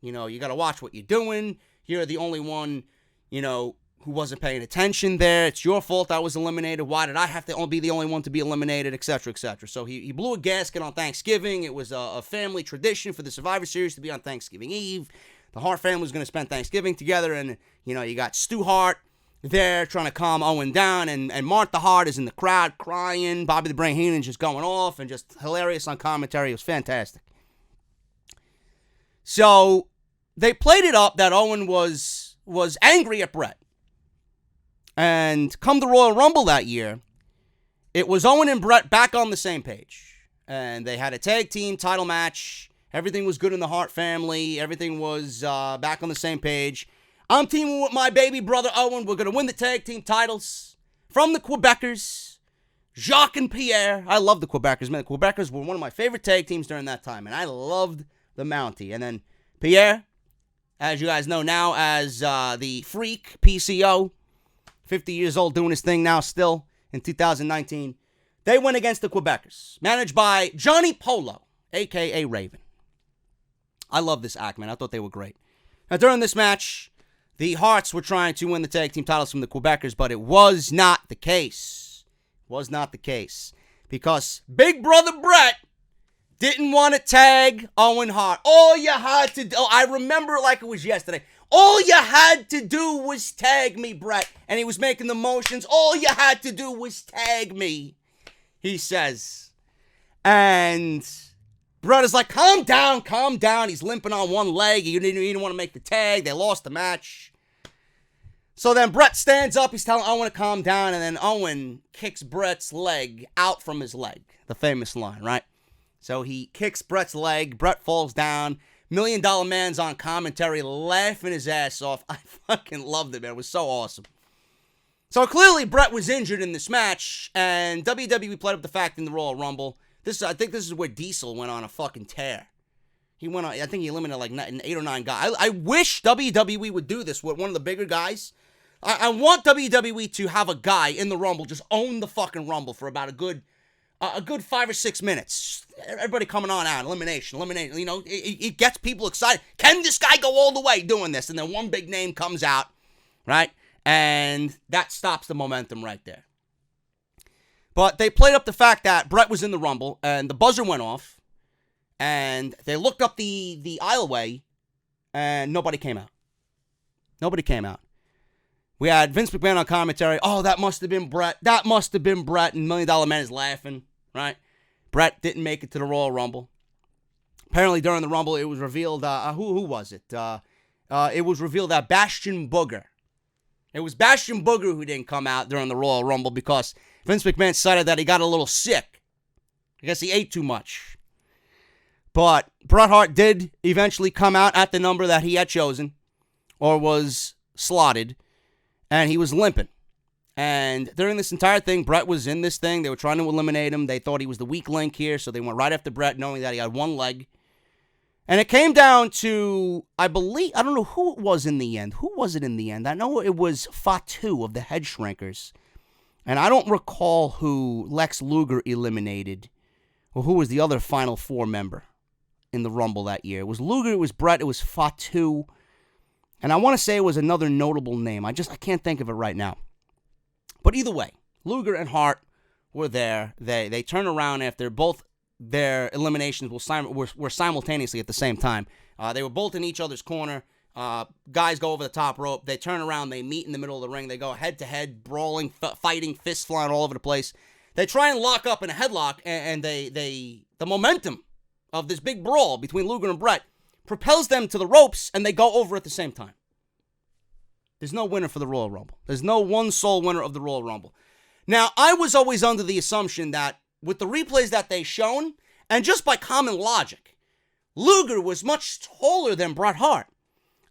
You know, you got to watch what you're doing. You're the only one, you know, who wasn't paying attention there. It's your fault I was eliminated. Why did I have to be the only one to be eliminated, etc., etc.? So he blew a gasket on Thanksgiving. It was a family tradition for the Survivor Series to be on Thanksgiving Eve. The Hart family was going to spend Thanksgiving together, and, you know, you got Stu Hart there trying to calm Owen down, and Martha Hart is in the crowd crying. Bobby the Brain Heenan's just going off and just hilarious on commentary. It was fantastic. So they played it up that Owen was angry at Bret. And come the Royal Rumble that year, it was Owen and Bret back on the same page. And they had a tag team title match. Everything was good in the Hart family. Everything was back on the same page. I'm teaming with my baby brother Owen. We're going to win the tag team titles from the Quebecers, Jacques and Pierre. I love the Quebecers, man. The Quebecers were one of my favorite tag teams during that time, and I loved the Mountie. And then Pierre, as you guys know now as the Freak, PCO, 50 years old, doing his thing now still in 2019. They went against the Quebecers, managed by Johnny Polo, a.k.a. Raven. I love this act, man. I thought they were great. Now, during this match, the Harts were trying to win the tag team titles from the Quebecers, but it was not the case. Was not the case. Because Big Brother Bret didn't want to tag Owen Hart. All you had to do, I remember it like it was yesterday. All you had to do was tag me, Bret. And he was making the motions. All you had to do was tag me, he says. And Bret is like, calm down, calm down. He's limping on one leg. He didn't want to make the tag. They lost the match. So then Bret stands up. He's telling Owen to calm down. And then Owen kicks Bret's leg out from his leg. The famous line, right? So he kicks Bret's leg. Bret falls down. $1 Million Man's on commentary laughing his ass off. I fucking loved it, man. It was so awesome. So clearly Bret was injured in this match. And WWE played up the fact in the Royal Rumble. I think this is where Diesel went on a fucking tear. He went on, I think he eliminated like 8 or 9 guys. I wish WWE would do this with one of the bigger guys. I want WWE to have a guy in the Rumble just own the fucking Rumble for about a good 5 or 6 minutes. Everybody coming on out, elimination. You know, it gets people excited. Can this guy go all the way doing this? And then one big name comes out, right? And that stops the momentum right there. But they played up the fact that Bret was in the Rumble, and the buzzer went off, and they looked up the aisleway, and nobody came out. Nobody came out. We had Vince McMahon on commentary. Oh, that must have been Bret. That must have been Bret. And $1 Million Man is laughing, right? Bret didn't make it to the Royal Rumble. Apparently, during the Rumble, it was revealed, who was it? It was revealed that Bastion Booger. It was Bastion Booger who didn't come out during the Royal Rumble because Vince McMahon decided that he got a little sick. I guess he ate too much. But Bret Hart did eventually come out at the number that he had chosen, or was slotted, and he was limping. And during this entire thing, Bret was in this thing. They were trying to eliminate him. They thought he was the weak link here, so they went right after Bret, knowing that he had one leg. And it came down to, I don't know who it was in the end. Who was it in the end? I know it was Fatu of the Head Shrinkers. And I don't recall who Lex Luger eliminated, or who was the other Final Four member in the Rumble that year. It was Luger, it was Bret, it was Fatu. And I want to say it was another notable name. I can't think of it right now. But either way, Luger and Hart were there. They turned around after both their eliminations were simultaneously at the same time. They were both in each other's corner. Guys go over the top rope. They turn around. They meet in the middle of the ring. They go head-to-head, brawling, fighting, fists flying all over the place. They try and lock up in a headlock, and the momentum of this big brawl between Luger and Bret propels them to the ropes, and they go over at the same time. There's no winner for the Royal Rumble. There's no one sole winner of the Royal Rumble. Now, I was always under the assumption that with the replays that they shown, and just by common logic, Luger was much taller than Bret Hart.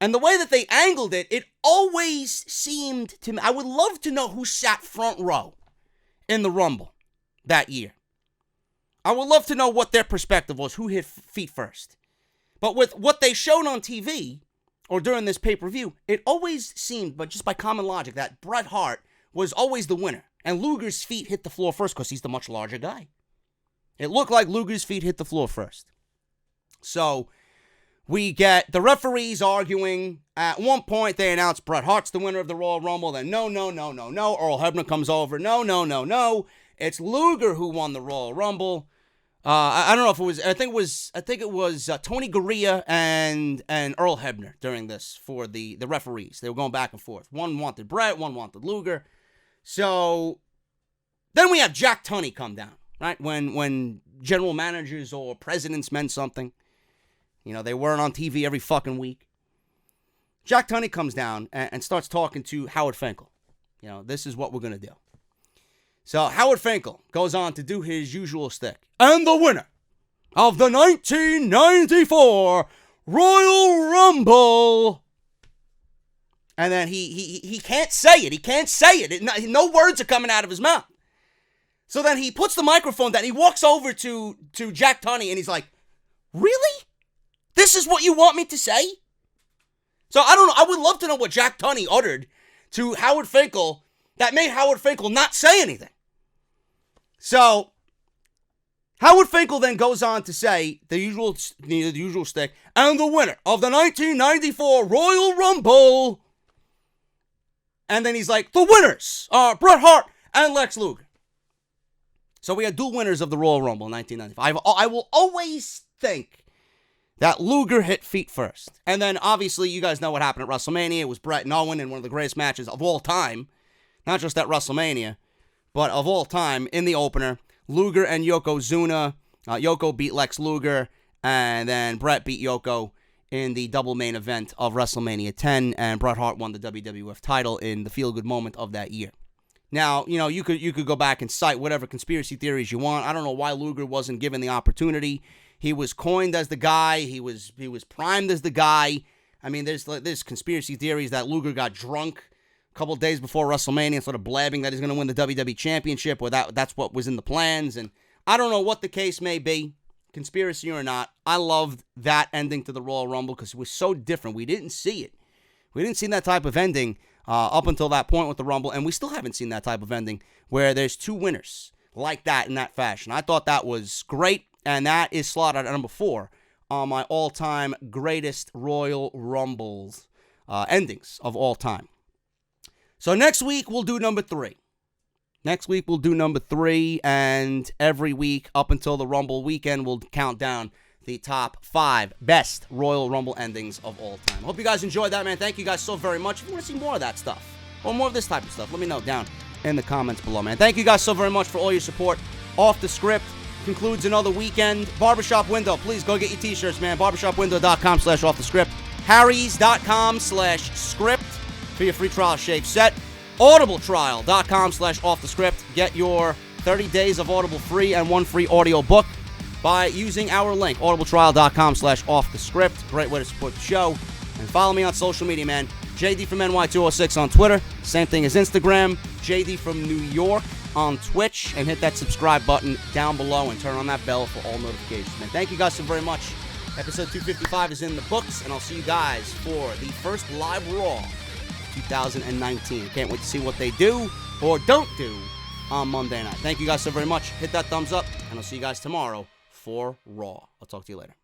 And the way that they angled it, it always seemed to me, I would love to know who sat front row in the Rumble that year. I would love to know what their perspective was, who hit feet first. But with what they showed on TV, or during this pay-per-view, it always seemed, but just by common logic, that Bret Hart was always the winner. And Luger's feet hit the floor first because he's the much larger guy. It looked like Luger's feet hit the floor first. So we get the referees arguing. At one point, they announce Bret Hart's the winner of the Royal Rumble. Then no. Earl Hebner comes over. No. It's Luger who won the Royal Rumble. I don't know if it was. I think it was Tony Gurria and Earl Hebner during this for the referees. They were going back and forth. One wanted Bret, one wanted Luger. So then we have Jack Tunney come down, right? When general managers or presidents meant something, they weren't on TV every fucking week. Jack Tunney comes down and starts talking to Howard Finkel. This is what we're gonna do. So Howard Finkel goes on to do his usual stick. And the winner of the 1994 Royal Rumble. And then he can't say it. He can't say it. No words are coming out of his mouth. So then he puts the microphone down. He walks over to Jack Tunney and he's like, really? This is what you want me to say? So I don't know. I would love to know what Jack Tunney uttered to Howard Finkel that made Howard Finkel not say anything. So, Howard Finkel then goes on to say the usual stick, and the winner of the 1994 Royal Rumble. And then he's like, the winners are Bret Hart and Lex Luger. So we had dual winners of the Royal Rumble in 1995. I will always think that Luger hit feet first. And then, obviously, you guys know what happened at WrestleMania. It was Bret and Owen in one of the greatest matches of all time. Not just at WrestleMania, but of all time in the opener. Luger and Yokozuna. Yoko beat Lex Luger, and then Bret beat Yoko in the double main event of WrestleMania 10, and Bret Hart won the WWF title in the feel-good moment of that year. Now, you could go back and cite whatever conspiracy theories you want. I don't know why Luger wasn't given the opportunity. He was coined as the guy. He was primed as the guy. I mean, there's conspiracy theories that Luger got drunk a couple days before WrestleMania, sort of blabbing that he's going to win the WWE Championship, or that's what was in the plans. And I don't know what the case may be, conspiracy or not. I loved that ending to the Royal Rumble because it was so different. We didn't see it. We didn't see that type of ending up until that point with the Rumble, and we still haven't seen that type of ending where there's two winners like that in that fashion. I thought that was great, and that is slotted at number 4 on my all-time greatest Royal Rumbles endings of all time. So next week, we'll do number 3. And every week up until the Rumble weekend, we'll count down the top 5 best Royal Rumble endings of all time. Hope you guys enjoyed that, man. Thank you guys so very much. If you want to see more of that stuff, or more of this type of stuff, let me know down in the comments below, man. Thank you guys so very much for all your support. Off the Script concludes another weekend. Barbershop Window, please go get your t-shirts, man. Barbershopwindow.com/offthescript. Harrys.com/script for your free trial shave set. Audibletrial.com/offthescript. Get your 30 days of Audible free and 1 free audio book by using our link, audibletrial.com/offthescript. Great way to support the show. And follow me on social media, man. JD from NY206 on Twitter. Same thing as Instagram. JD from New York on Twitch. And hit that subscribe button down below and turn on that bell for all notifications, man. Thank you guys so very much. Episode 255 is in the books, and I'll see you guys for the first live Raw 2019. Can't wait to see what they do or don't do on Monday night. Thank you guys so very much. Hit that thumbs up, and I'll see you guys tomorrow for Raw. I'll talk to you later.